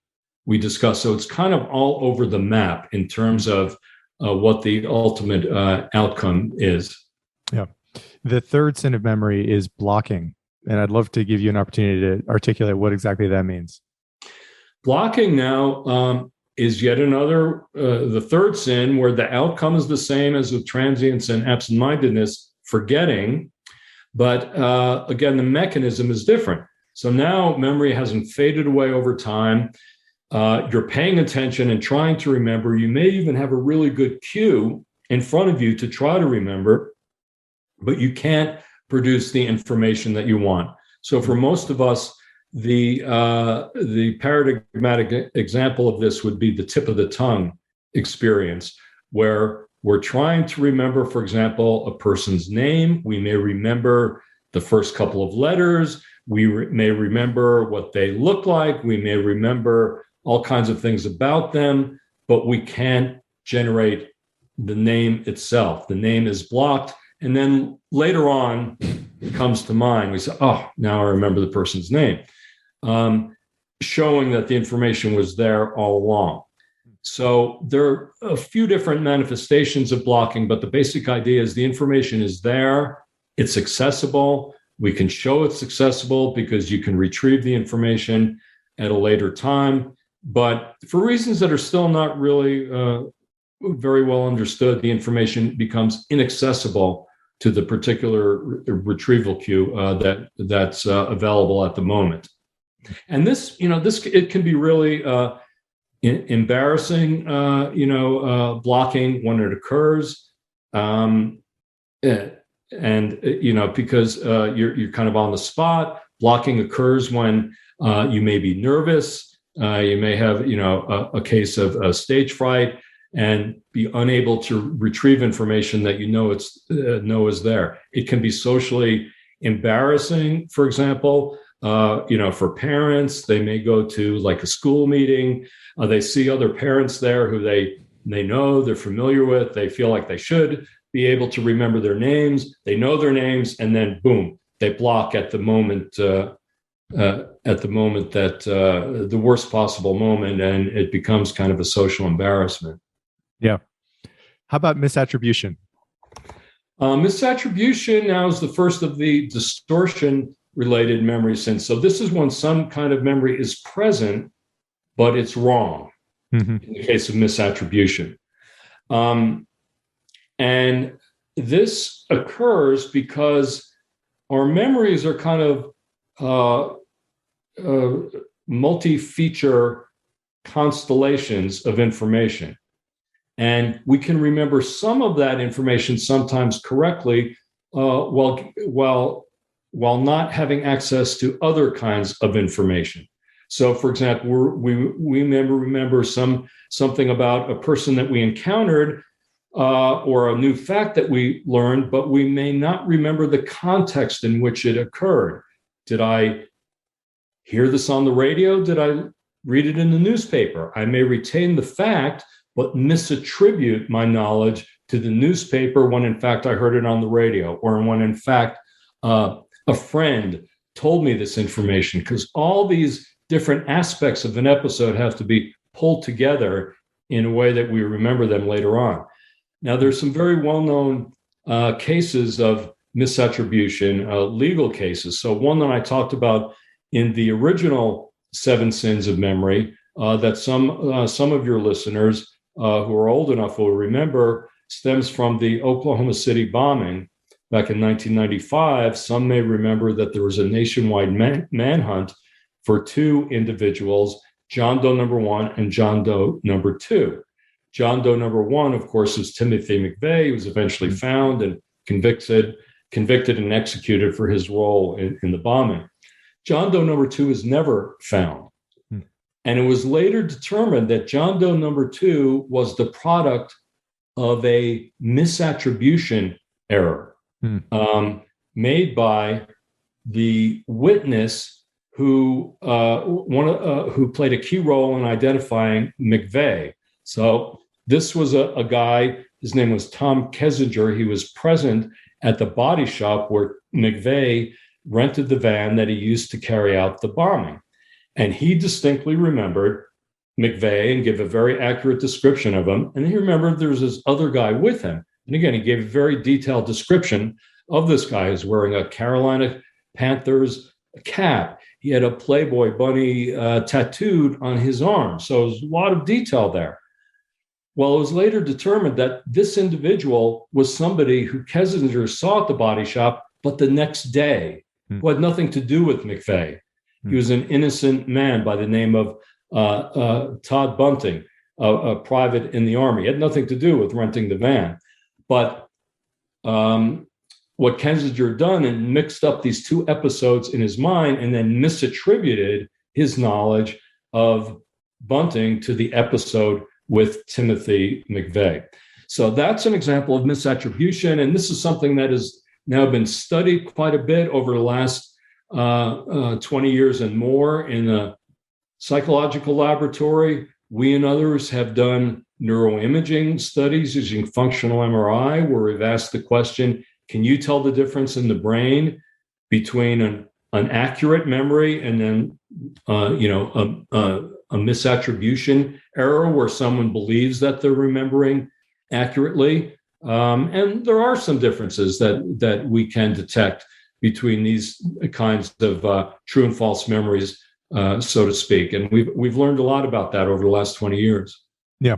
we discussed. So it's kind of all over the map in terms of what the ultimate outcome is. Yeah. The third sin of memory is blocking. And I'd love to give you an opportunity to articulate what exactly that means. Blocking now is yet another, the third sin where the outcome is the same as with transience and absent-mindedness, forgetting. But again, the mechanism is different. So now memory hasn't faded away over time. You're paying attention and trying to remember. You may even have a really good cue in front of you to try to remember, but you can't produce the information that you want. So for most of us, the paradigmatic example of this would be the tip of the tongue experience, where we're trying to remember, for example, a person's name. We may remember the first couple of letters. We may remember what they look like. We may remember all kinds of things about them, but we can't generate the name itself. The name is blocked. And then later on, it comes to mind. We say, oh, now I remember the person's name, showing that the information was there all along. So there are a few different manifestations of blocking, but the basic idea is the information is there. It's accessible. We can show it's accessible because you can retrieve the information at a later time. But for reasons that are still not really very well understood, the information becomes inaccessible to the particular retrieval queue that's available at the moment. And this it can be really embarrassing, blocking when it occurs, and because you're kind of on the spot. Blocking occurs when you may be nervous, you may have a case of stage fright, and be unable to retrieve information that know is there. It can be socially embarrassing, for example. For parents, they may go to like a school meeting. They see other parents there who they know, they're familiar with. They feel like they should be able to remember their names. They know their names, and then boom, they block at the moment. That the worst possible moment, and it becomes kind of a social embarrassment. Yeah. How about misattribution? Misattribution now is the first of the distortion-related memory sins. So this is when some kind of memory is present, but it's wrong. In the case of misattribution. And this occurs because our memories are kind of multi-feature constellations of information. And we can remember some of that information sometimes correctly, while not having access to other kinds of information. So, for example, we remember something about a person that we encountered, or a new fact that we learned, but we may not remember the context in which it occurred. Did I hear this on the radio? Did I read it in the newspaper? I may retain the fact, but misattribute my knowledge to the newspaper when in fact I heard it on the radio, or when in fact a friend told me this information, because all these different aspects of an episode have to be pulled together in a way that we remember them later on. Now, there's some very well-known cases of misattribution, legal cases. So one that I talked about in the original Seven Sins of Memory, that some of your listeners who are old enough will remember, stems from the Oklahoma City bombing back in 1995. Some may remember that there was a nationwide manhunt for two individuals, John Doe number one and John Doe number two. John Doe number one, of course, was Timothy McVeigh. He was eventually found and convicted and executed for his role in the bombing. John Doe number two is never found. And it was later determined that John Doe number two was the product of a misattribution error made by the witness who played a key role in identifying McVeigh. So this was a guy, his name was Tom Kessinger. He was present at the body shop where McVeigh rented the van that he used to carry out the bombing. And he distinctly remembered McVeigh and gave a very accurate description of him. And he remembered there was this other guy with him. And again, he gave a very detailed description of this guy who's wearing a Carolina Panthers cap. He had a Playboy bunny tattooed on his arm. So there's a lot of detail there. Well, it was later determined that this individual was somebody who Kessinger saw at the body shop, but the next day, who had nothing to do with McVeigh. He was an innocent man by the name of Todd Bunting, a private in the Army. He had nothing to do with renting the van. But what Kessinger done and mixed up these two episodes in his mind and then misattributed his knowledge of Bunting to the episode with Timothy McVeigh. So that's an example of misattribution. And this is something that has now been studied quite a bit over the last 20 years and more in a psychological laboratory. We and others have done neuroimaging studies using functional MRI, where we've asked the question, can you tell the difference in the brain between an accurate memory and then a misattribution error where someone believes that they're remembering accurately? And there are some differences that we can detect between these kinds of true and false memories, so to speak. And we've learned a lot about that over the last 20 years. Yeah.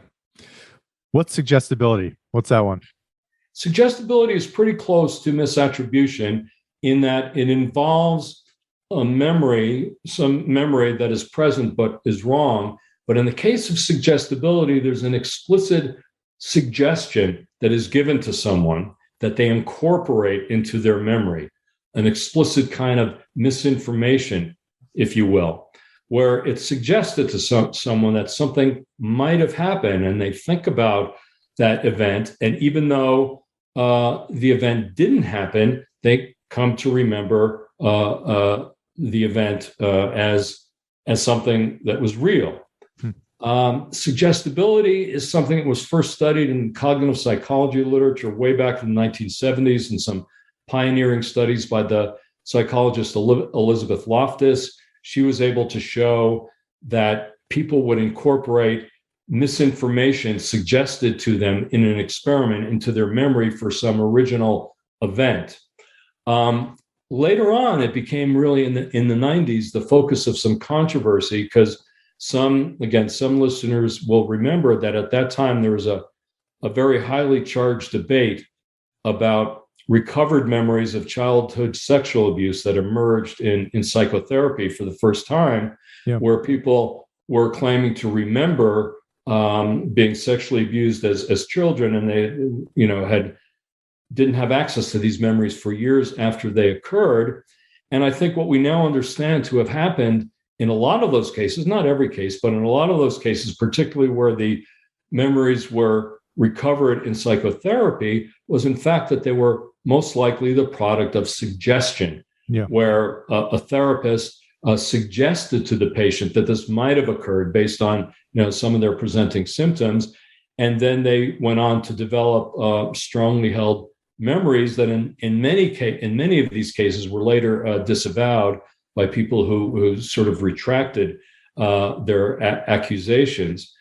What's suggestibility? What's that one? Suggestibility is pretty close to misattribution in that it involves a memory, some memory that is present but is wrong. But in the case of suggestibility, there's an explicit suggestion that is given to someone that they incorporate into their memory, an explicit kind of misinformation, if you will, where it's suggested to someone that something might have happened and they think about that event. And even though the event didn't happen, they come to remember the event as something that was real. Suggestibility is something that was first studied in cognitive psychology literature way back in the 1970s and some pioneering studies by the psychologist Elizabeth Loftus. She was able to show that people would incorporate misinformation suggested to them in an experiment into their memory for some original event. Later on, it became really in the 90s the focus of some controversy because some listeners will remember that at that time there was a very highly charged debate about recovered memories of childhood sexual abuse that emerged in psychotherapy for the first time, where people were claiming to remember being sexually abused as children, and they didn't have access to these memories for years after they occurred. And I think what we now understand to have happened in a lot of those cases, not every case, but in a lot of those cases, particularly where the memories were recovered in psychotherapy, was in fact that they were most likely the product of suggestion, where a therapist suggested to the patient that this might have occurred based on some of their presenting symptoms, and then they went on to develop strongly held memories that in many of these cases were later disavowed by people who sort of retracted their accusations.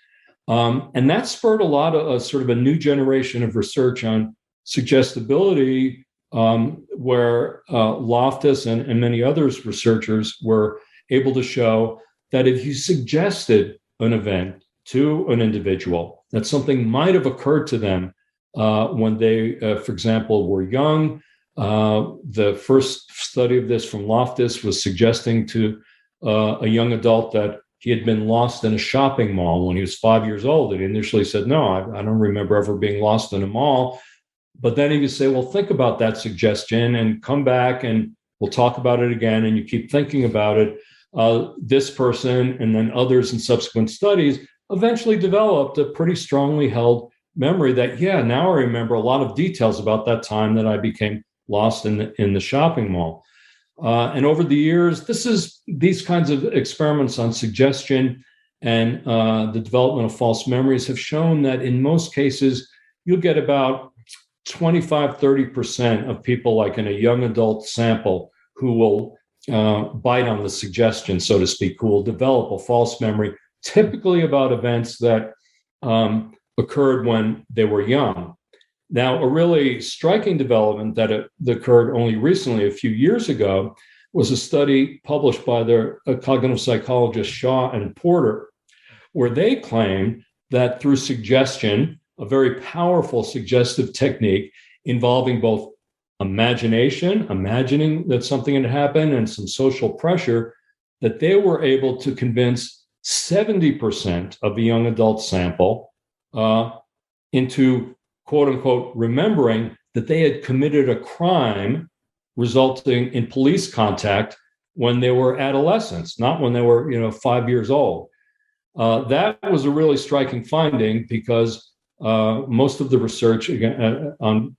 And that spurred a lot of sort of a new generation of research on suggestibility, where Loftus and many others researchers were able to show that if you suggested an event to an individual, that something might have occurred to them when they, for example, were young. The first study of this from Loftus was suggesting to a young adult that he had been lost in a shopping mall when he was 5 years old. And he initially said, no, I don't remember ever being lost in a mall. But then he would say, well, think about that suggestion and come back and we'll talk about it again. And you keep thinking about it. This person and then others in subsequent studies eventually developed a pretty strongly held memory that, yeah, now I remember a lot of details about that time that I became lost in the shopping mall. And over the years, these kinds of experiments on suggestion and the development of false memories have shown that in most cases, you'll get about 25-30% of people, like in a young adult sample, who will bite on the suggestion, so to speak, who will develop a false memory, typically about events that occurred when they were young. Now, a really striking development that occurred only recently, a few years ago, was a study published by their cognitive psychologists Shaw and Porter, where they claimed that through suggestion, a very powerful suggestive technique involving both imagination, imagining that something had happened, and some social pressure, that they were able to convince 70% of the young adult sample into quote unquote, remembering that they had committed a crime resulting in police contact when they were adolescents, not when they were, 5 years old. That was a really striking finding because most of the research on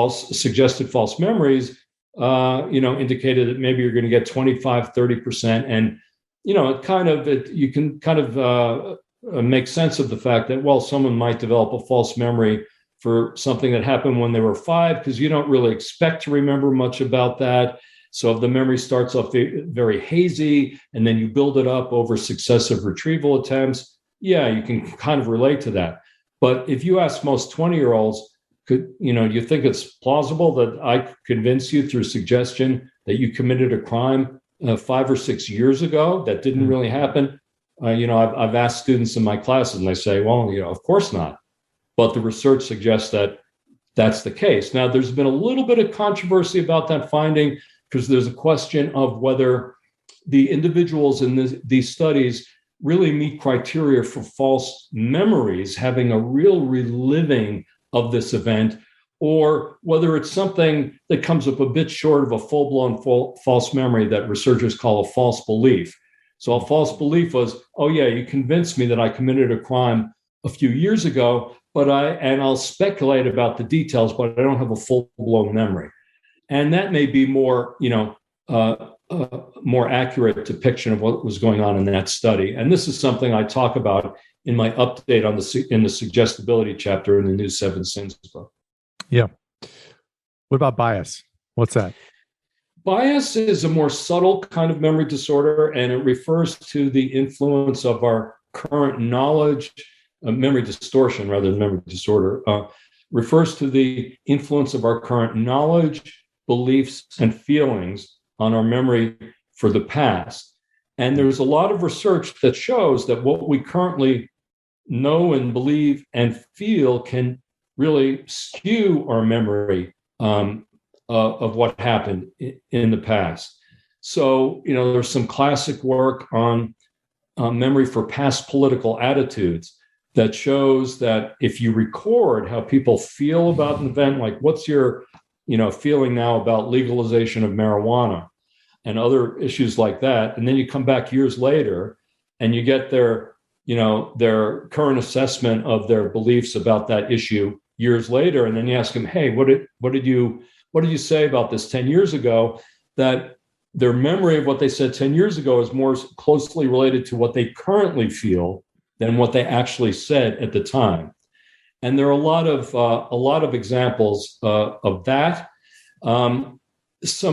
suggested false memories, indicated that maybe you're going to get 25-30%. And, you can kind of make sense of the fact that, well, someone might develop a false memory for something that happened when they were 5, because you don't really expect to remember much about that. So if the memory starts off very hazy and then you build it up over successive retrieval attempts, yeah, you can kind of relate to that. But if you ask most 20-year-olds, you think it's plausible that I could convince you through suggestion that you committed a crime 5 or 6 years ago that didn't really happen? I've asked students in my classes and they say, well, of course not. But the research suggests that that's the case. Now, there's been a little bit of controversy about that finding because there's a question of whether the individuals in these studies really meet criteria for false memories, having a real reliving of this event, or whether it's something that comes up a bit short of a full-blown false memory that researchers call a false belief. So a false belief was, oh yeah, you convinced me that I committed a crime a few years ago, but I'll speculate about the details, but I don't have a full-blown memory. And that may be more, more accurate depiction of what was going on in that study. And this is something I talk about in my update in the suggestibility chapter in the new 7 Sins book. Yeah. What about bias? What's that? Bias is a more subtle kind of memory disorder, and it refers to the influence of our current knowledge. Memory distortion rather than memory disorder refers to the influence of our current knowledge, beliefs, and feelings on our memory for the past. And there's a lot of research that shows that what we currently know and believe and feel can really skew our memory of what happened in the past. So, there's some classic work on memory for past political attitudes that shows that if you record how people feel about an event, like what's your, feeling now about legalization of marijuana and other issues like that, and then you come back years later and you get their current assessment of their beliefs about that issue years later, and then you ask them, hey, what did you say about this 10 years ago? That their memory of what they said 10 years ago is more closely related to what they currently feel than what they actually said at the time. And there are a lot of examples of that. Some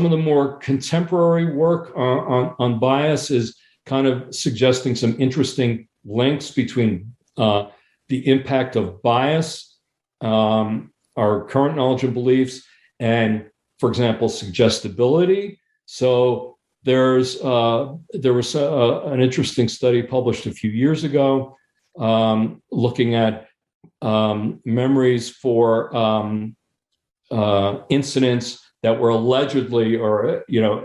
of the more contemporary work on bias is kind of suggesting some interesting links between the the impact of bias, our current knowledge and beliefs, and, for example, suggestibility. So there was an interesting study published a few years ago looking at memories for incidents that were allegedly, or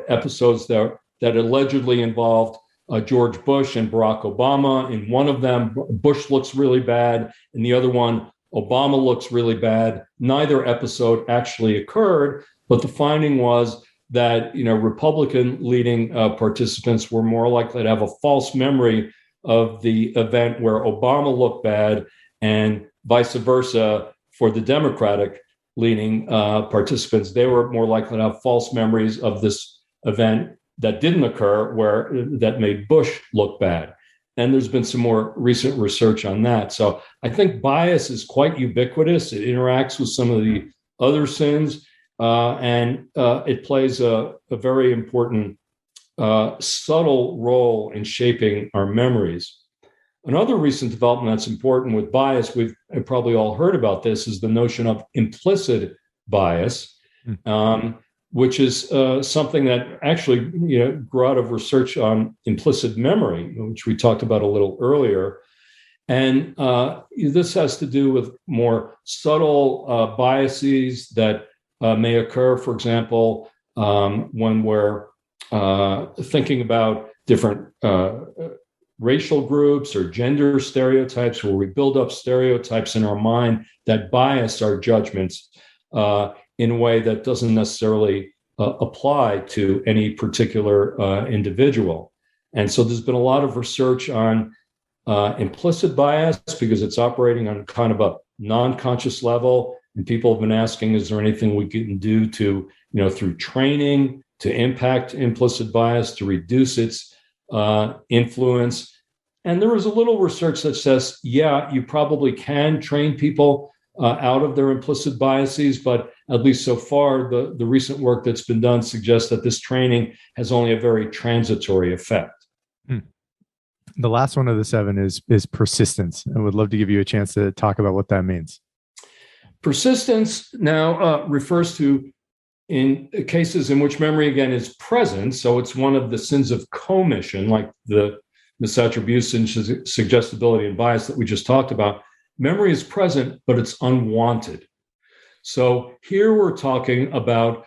episodes that allegedly involved George Bush and Barack Obama. In one of them, Bush looks really bad. In the other one, Obama looks really bad. Neither episode actually occurred, but the finding was that Republican leading participants were more likely to have a false memory of the event where Obama looked bad, and vice versa for the Democratic leading participants. They were more likely to have false memories of this event that didn't occur, that made Bush look bad. And there's been some more recent research on that. So I think bias is quite ubiquitous. It interacts with some of the other sins, and it plays a very important subtle role in shaping our memories. Another recent development that's important with bias, we've probably all heard about this, is the notion of implicit bias, which is something that actually grew out of research on implicit memory, which we talked about a little earlier. And this has to do with more subtle biases that may occur, for example, when we're thinking about different racial groups or gender stereotypes, where we build up stereotypes in our mind that bias our judgments in a way that doesn't necessarily apply to any particular individual. And so there's been a lot of research on implicit bias because it's operating on kind of a non-conscious level. And people have been asking, is there anything we can do to, through training, to impact implicit bias, to reduce its influence? And there is a little research that says, yeah, you probably can train people out of their implicit biases, but at least so far, the recent work that's been done suggests that this training has only a very transitory effect. The last one of the 7 is persistence. I would love to give you a chance to talk about what that means. Persistence now refers to in cases in which memory, again, is present. So it's one of the sins of commission, like the misattribution, suggestibility, and bias that we just talked about. Memory is present, but it's unwanted. So here we're talking about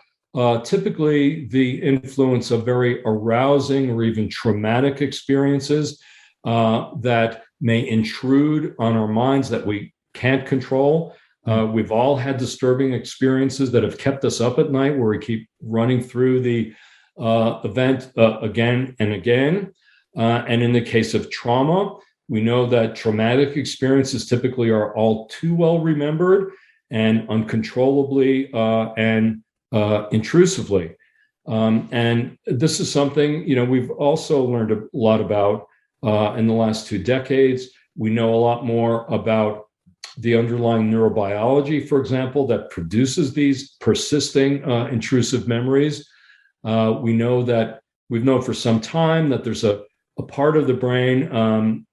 typically the influence of very arousing or even traumatic experiences that may intrude on our minds that we can't control. We've all had disturbing experiences that have kept us up at night, where we keep running through the event again and again. And in the case of trauma, we know that traumatic experiences typically are all too well remembered and uncontrollably and intrusively. And this is something, we've also learned a lot about in the last 2 decades. We know a lot more about the underlying neurobiology, for example, that produces these persisting intrusive memories. We know that we've known for some time that there's a part of the brain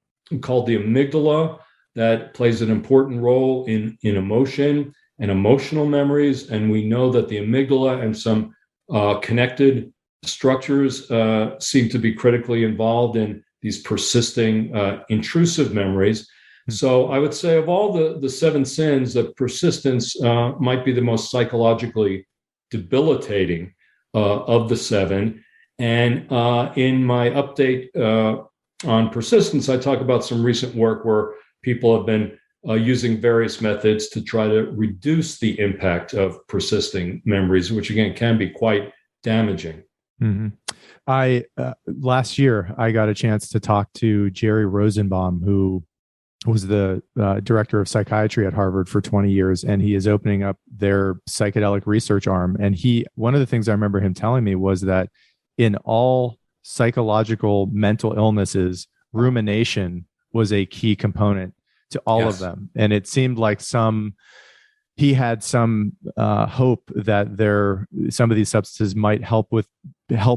called the amygdala that plays an important role in emotion and emotional memories. And we know that the amygdala and some connected structures seem to be critically involved in these persisting intrusive memories. So I would say of all the 7 sins, that persistence might be the most psychologically debilitating of the 7. And in my update on persistence, I talk about some recent work where people have been using various methods to try to reduce the impact of persisting memories, which again can be quite damaging. Mm-hmm. Last year, I got a chance to talk to Jerry Rosenbaum, who was the director of psychiatry at Harvard for 20 years, and he is opening up their psychedelic research arm. And one of the things I remember him telling me was that in all psychological mental illnesses, rumination was a key component to all of them. And it seemed like he had some hope that some of these substances might help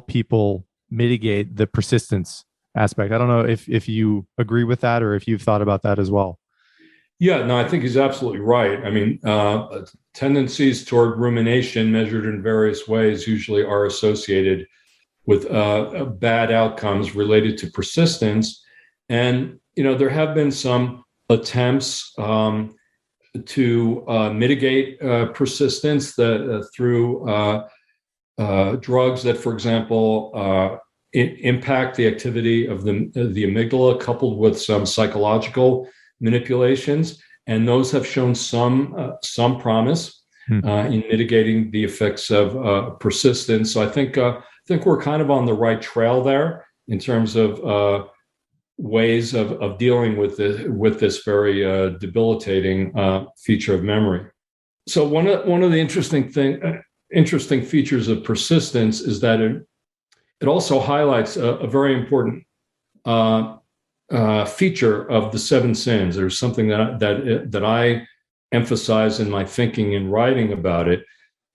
people mitigate the persistence aspect. I don't know if you agree with that or if you've thought about that as well. Yeah, no, I think he's absolutely right. I mean, tendencies toward rumination measured in various ways usually are associated with bad outcomes related to persistence. And, there have been some attempts to mitigate persistence through drugs that, for example, impact the activity of the amygdala, coupled with some psychological manipulations, and those have shown some promise in mitigating the effects of persistence. So I think we're kind of on the right trail there in terms of ways of dealing with this very debilitating feature of memory. So one of the interesting features of persistence is that it also highlights a very important feature of the seven sins. There's something that I emphasize in my thinking and writing about it,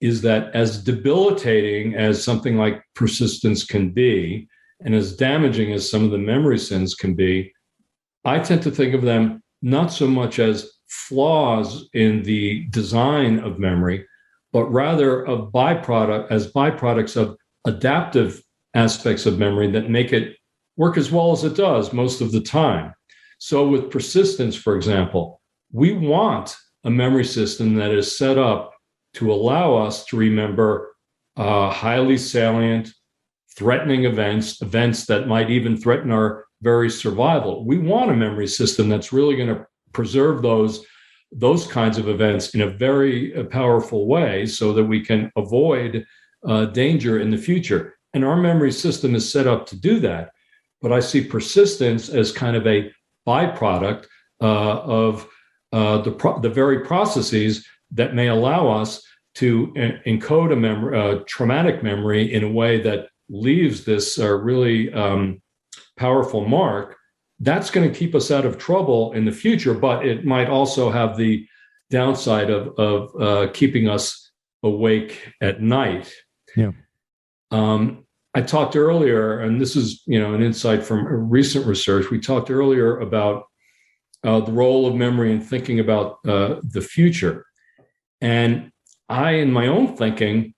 is that as debilitating as something like persistence can be, and as damaging as some of the memory sins can be, I tend to think of them not so much as flaws in the design of memory, but rather as byproducts of adaptive aspects of memory that make it work as well as it does most of the time. So with persistence, for example, we want a memory system that is set up to allow us to remember highly salient, threatening events that might even threaten our very survival. We want a memory system that's really going to preserve those kinds of events in a very powerful way so that we can avoid danger in the future. And our memory system is set up to do that. But I see persistence as kind of a byproduct of the very processes that may allow us to encode a traumatic memory in a way that leaves this really powerful mark. That's going to keep us out of trouble in the future, but it might also have the downside of keeping us awake at night. Yeah. I talked earlier, and this is an insight from recent research. We talked earlier about the role of memory in thinking about the future, and I, in my own thinking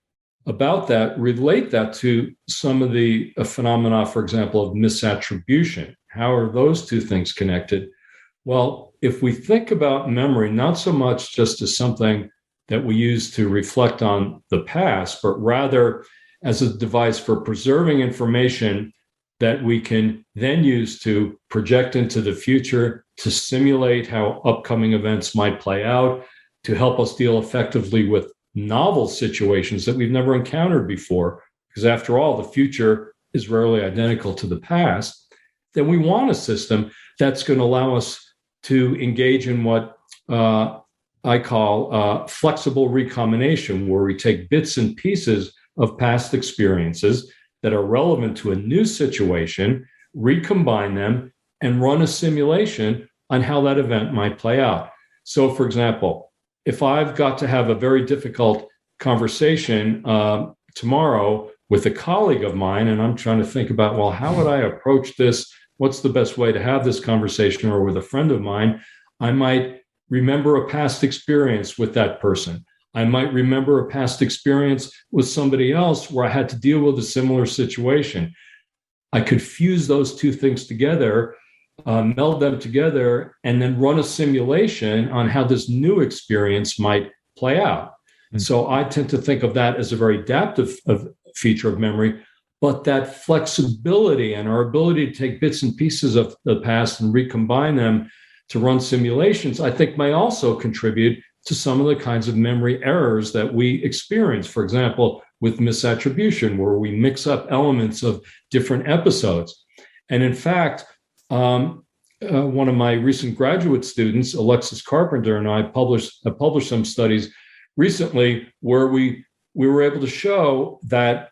about that, relate that to some of the phenomena, for example, of misattribution. How are those two things connected? Well, if we think about memory, not so much just as something that we use to reflect on the past, but rather as a device for preserving information that we can then use to project into the future, to simulate how upcoming events might play out, to help us deal effectively with novel situations that we've never encountered before. Because after all, the future is rarely identical to the past. Then we want a system that's going to allow us to engage in what I call flexible recombination, where we take bits and pieces of past experiences that are relevant to a new situation, recombine them, and run a simulation on how that event might play out. So, for example, if I've got to have a very difficult conversation tomorrow with a colleague of mine, and I'm trying to think about, well, how would I approach this? What's the best way to have this conversation? Or with a friend of mine, I might remember a past experience with that person. I might remember a past experience with somebody else where I had to deal with a similar situation. I could fuse those two things together, meld them together, and then run a simulation on how this new experience might play out. Mm-hmm. So I tend to think of that as a very adaptive feature of memory, but that flexibility and our ability to take bits and pieces of the past and recombine them to run simulations, I think may also contribute to some of the kinds of memory errors that we experience. For example, with misattribution, where we mix up elements of different episodes. And in fact, one of my recent graduate students, Alexis Carpenter, and I published some studies recently where we were able to show that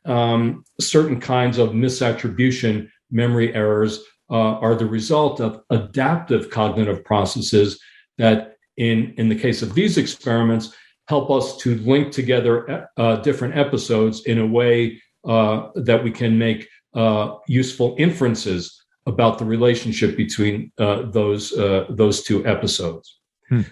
certain kinds of misattribution memory errors are the result of adaptive cognitive processes that, in the case of these experiments, help us to link together different episodes in a way that we can make useful inferences about the relationship between those two episodes.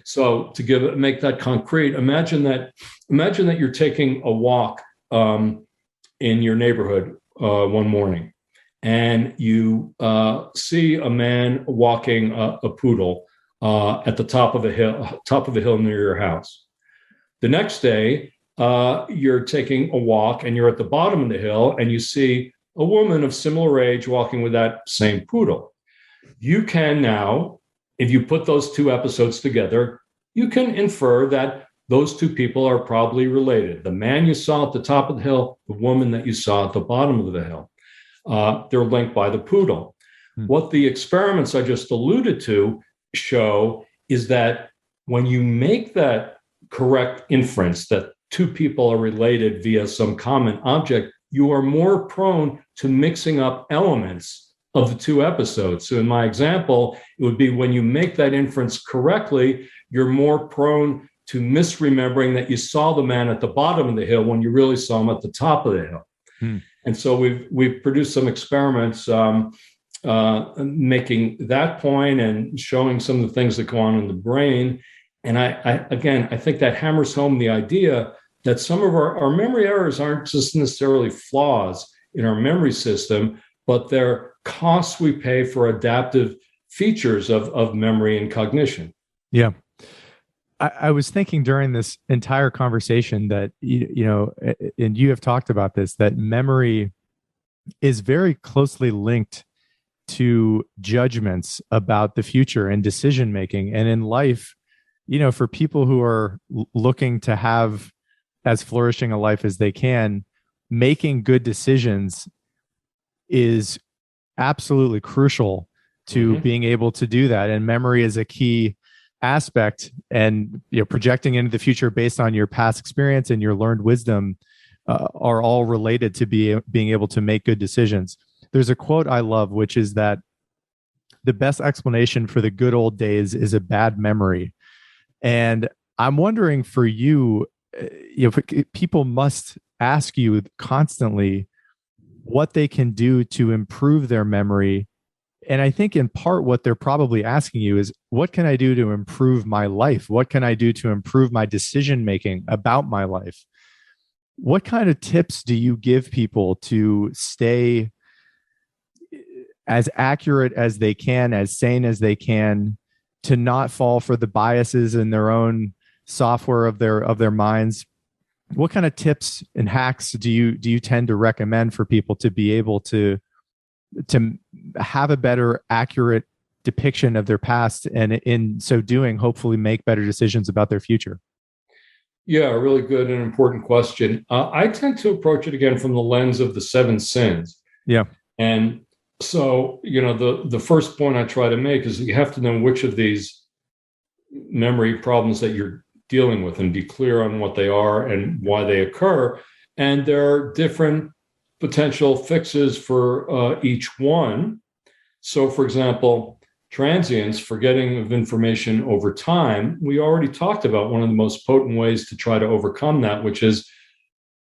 So to make that concrete, imagine that you're taking a walk in your neighborhood one morning, and you see a man walking a poodle at the top of a hill near your house. The next day, you're taking a walk and you're at the bottom of the hill and you see a woman of similar age walking with that same poodle. You can now, if you put those two episodes together, you can infer that those two people are probably related. The man you saw at the top of the hill, the woman that you saw at the bottom of the hill. They're linked by the poodle. What the experiments I just alluded to show is that when you make that correct inference that two people are related via some common object, you are more prone to mixing up elements of the two episodes. So in my example, it would be when you make that inference correctly, you're more prone to misremembering that you saw the man at the bottom of the hill when you really saw him at the top of the hill. And so we've produced some experiments making that point and showing some of the things that go on in the brain. And I think that hammers home the idea that some of our memory errors aren't just necessarily flaws in our memory system, but they're costs we pay for adaptive features of memory and cognition. Yeah. I was thinking during this entire conversation that, and you have talked about this, that memory is very closely linked to judgments about the future and decision making. And in life, for people who are looking to have as flourishing a life as they can, making good decisions is absolutely crucial to being able to do that. And memory is a key aspect, and projecting into the future based on your past experience and your learned wisdom are all related to being able to make good decisions. There's a quote I love, which is that the best explanation for the good old days is a bad memory. And I'm wondering for you, people must ask you constantly what they can do to improve their memory. And I think in part what they're probably asking you is, what can I do to improve my life? What can I do to improve my decision-making about my life? What kind of tips do you give people to stay as accurate as they can, as sane as they can, to not fall for the biases in their own software of their minds? What kind of tips and hacks do you tend to recommend for people to be able to have a better, accurate depiction of their past, and in so doing, hopefully make better decisions about their future? Yeah, a really good and important question. I tend to approach it again from the lens of the 7 sins. Yeah. And so, the first point I try to make is that you have to know which of these memory problems that you're dealing with and be clear on what they are and why they occur. And there are different potential fixes for each one. So, for example, transience, forgetting of information over time, we already talked about one of the most potent ways to try to overcome that, which is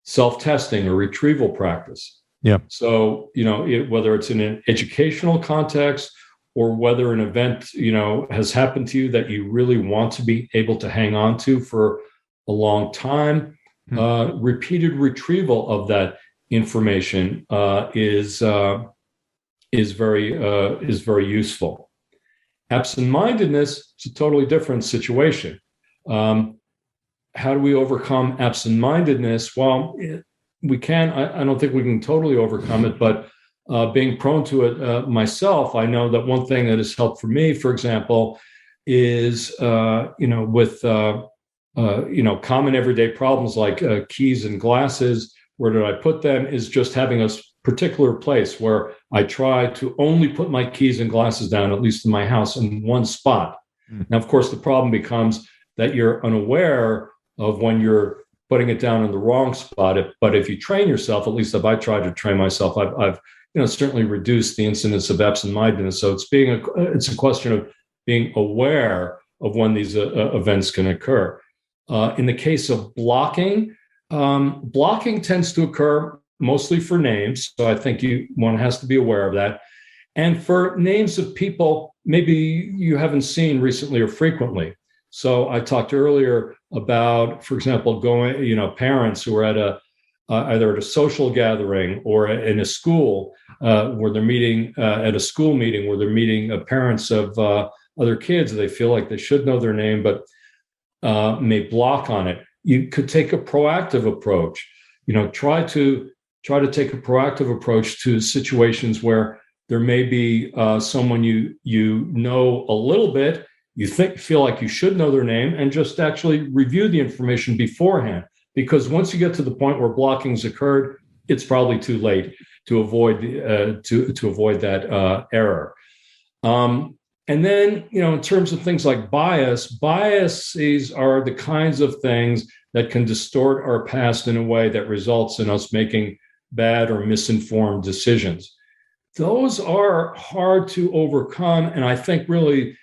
self-testing or retrieval practice. Yeah. So, whether it's in an educational context or whether an event, has happened to you that you really want to be able to hang on to for a long time, repeated retrieval of that information is very useful. Absent-mindedness is a totally different situation. How do we overcome absent-mindedness? Well, we can. I don't think we can totally overcome it, but being prone to it myself, I know that one thing that has helped for me, for example, is with common everyday problems like keys and glasses. Where did I put them? Is just having a particular place where I try to only put my keys and glasses down, at least in my house, in one spot. Now, of course, the problem becomes that you're unaware of when you're putting it down in the wrong spot. But if you train yourself, at least if I tried to train myself, I've certainly reduced the incidence of absent-mindedness. So it's a question of being aware of when these events can occur. In the case of blocking tends to occur mostly for names. So I think one has to be aware of that. And for names of people maybe you haven't seen recently or frequently. So I talked earlier about, for example, parents who are at either at a social gathering or in a school where they're meeting at a school meeting where they're meeting parents of other kids. They feel like they should know their name, but may block on it. You could take a proactive approach. Try to take a proactive approach to situations where there may be someone you know a little bit. You feel like you should know their name, and just actually review the information beforehand. Because once you get to the point where blocking's occurred, it's probably too late to avoid to avoid that error. And then, in terms of things like biases are the kinds of things that can distort our past in a way that results in us making bad or misinformed decisions. Those are hard to overcome, and I think really,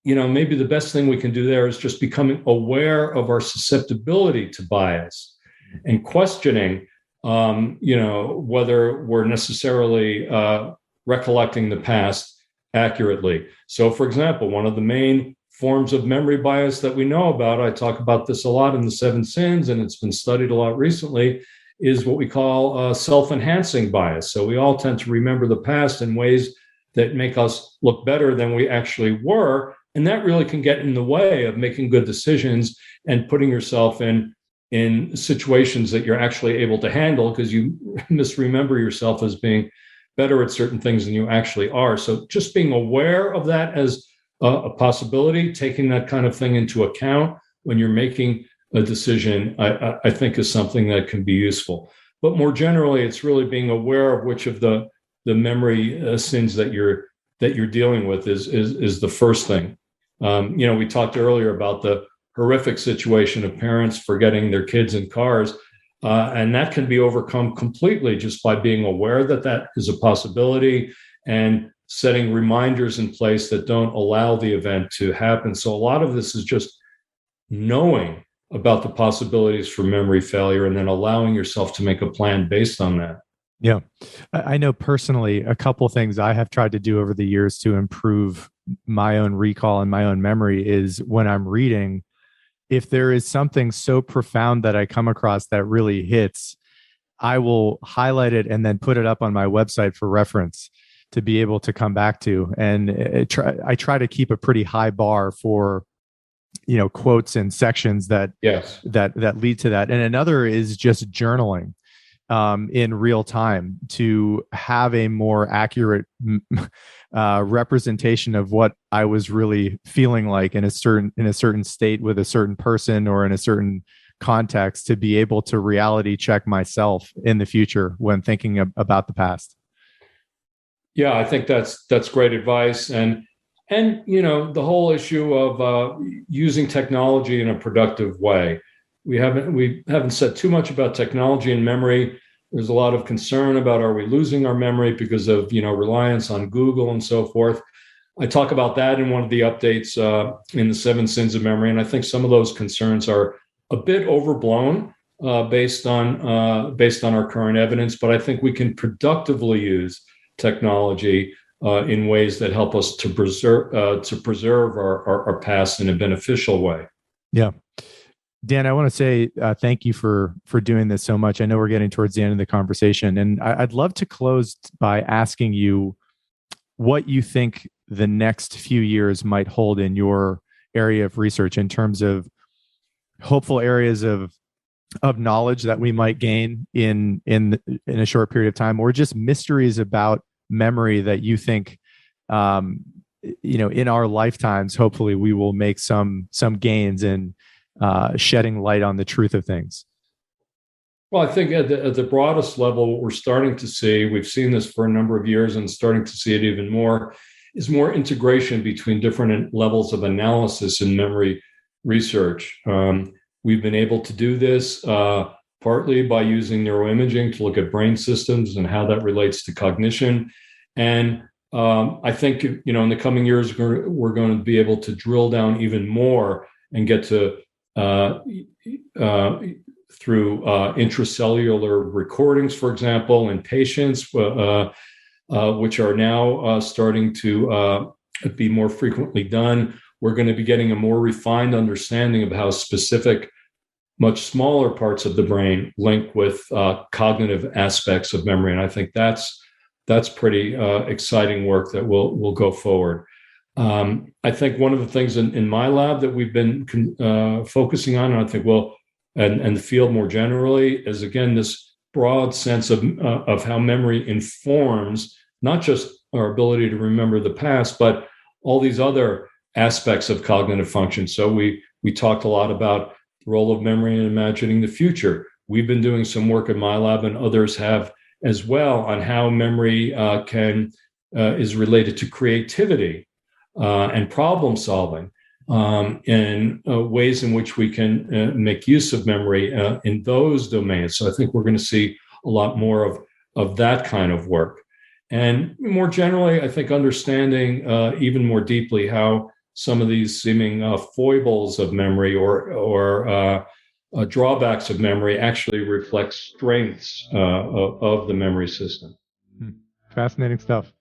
maybe the best thing we can do there is just becoming aware of our susceptibility to bias and questioning, whether we're necessarily recollecting the past accurately. So, for example, one of the main forms of memory bias that we know about, I talk about this a lot in the Seven Sins, and it's been studied a lot recently, is what we call self-enhancing bias. So we all tend to remember the past in ways that make us look better than we actually were. And that really can get in the way of making good decisions and putting yourself in situations that you're actually able to handle, because you misremember yourself as being better at certain things than you actually are. So just being aware of that as a possibility, taking that kind of thing into account when you're making a decision, I think is something that can be useful. But more generally, it's really being aware of which of the memory sins that you're dealing with is the first thing. We talked earlier about the horrific situation of parents forgetting their kids in cars, and that can be overcome completely just by being aware that that is a possibility and setting reminders in place that don't allow the event to happen. So a lot of this is just knowing about the possibilities for memory failure and then allowing yourself to make a plan based on that. Yeah. I know personally a couple of things I have tried to do over the years to improve my own recall and my own memory is when I'm reading, if there is something so profound that I come across that really hits, I will highlight it and then put it up on my website for reference to be able to come back to. And I try to keep a pretty high bar for quotes and sections that lead to that. And another is just journaling in real time to have a more accurate representation of what I was really feeling like in a certain state with a certain person or in a certain context, to be able to reality check myself in the future when thinking about the past. Yeah, I think that's great advice. And the whole issue of using technology in a productive way. We haven't said too much about technology and memory. There's a lot of concern about, are we losing our memory because of reliance on Google and so forth. I talk about that in one of the updates in the Seven Sins of Memory, and I think some of those concerns are a bit overblown based on our current evidence. But I think we can productively use technology in ways that help us to preserve our past in a beneficial way. Yeah. Dan, I want to say thank you for doing this so much. I know we're getting towards the end of the conversation, and I'd love to close by asking you what you think the next few years might hold in your area of research in terms of hopeful areas of knowledge that we might gain in a short period of time, or just mysteries about memory that you think in our lifetimes, hopefully we will make some gains in shedding light on the truth of things. Well, I think at the broadest level, what we're starting to see, we've seen this for a number of years and starting to see it even more, is more integration between different levels of analysis in memory research. We've been able to do this partly by using neuroimaging to look at brain systems and how that relates to cognition. And I think, in the coming years, we're going to be able to drill down even more and get to through intracellular recordings, for example, in patients, which are now starting to be more frequently done. we're going to be getting a more refined understanding of how specific, much smaller parts of the brain link with cognitive aspects of memory. And I think that's pretty exciting work that will go forward. I think one of the things in my lab that we've been focusing on, and I think and the field more generally, is again this broad sense of how memory informs not just our ability to remember the past, but all these other aspects of cognitive function. So we talked a lot about the role of memory in imagining the future. We've been doing some work in my lab, and others have as well, on how memory is related to creativity and problem solving, and ways in which we can make use of memory in those domains. So I think we're going to see a lot more of that kind of work. And more generally, I think understanding even more deeply how some of these seeming foibles of memory or drawbacks of memory actually reflect strengths of the memory system. Fascinating stuff.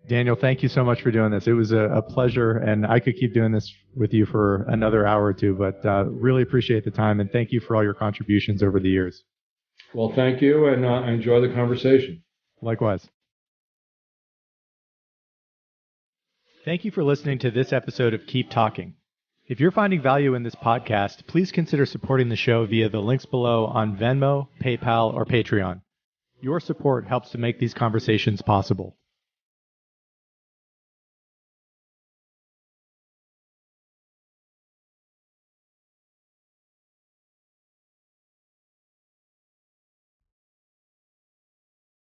Daniel, thank you so much for doing this. It was a pleasure, and I could keep doing this with you for another hour or two, but really appreciate the time, and thank you for all your contributions over the years. Well, thank you, and enjoy the conversation. Likewise. Thank you for listening to this episode of Keep Talking. If you're finding value in this podcast, please consider supporting the show via the links below on Venmo, PayPal, or Patreon. Your support helps to make these conversations possible.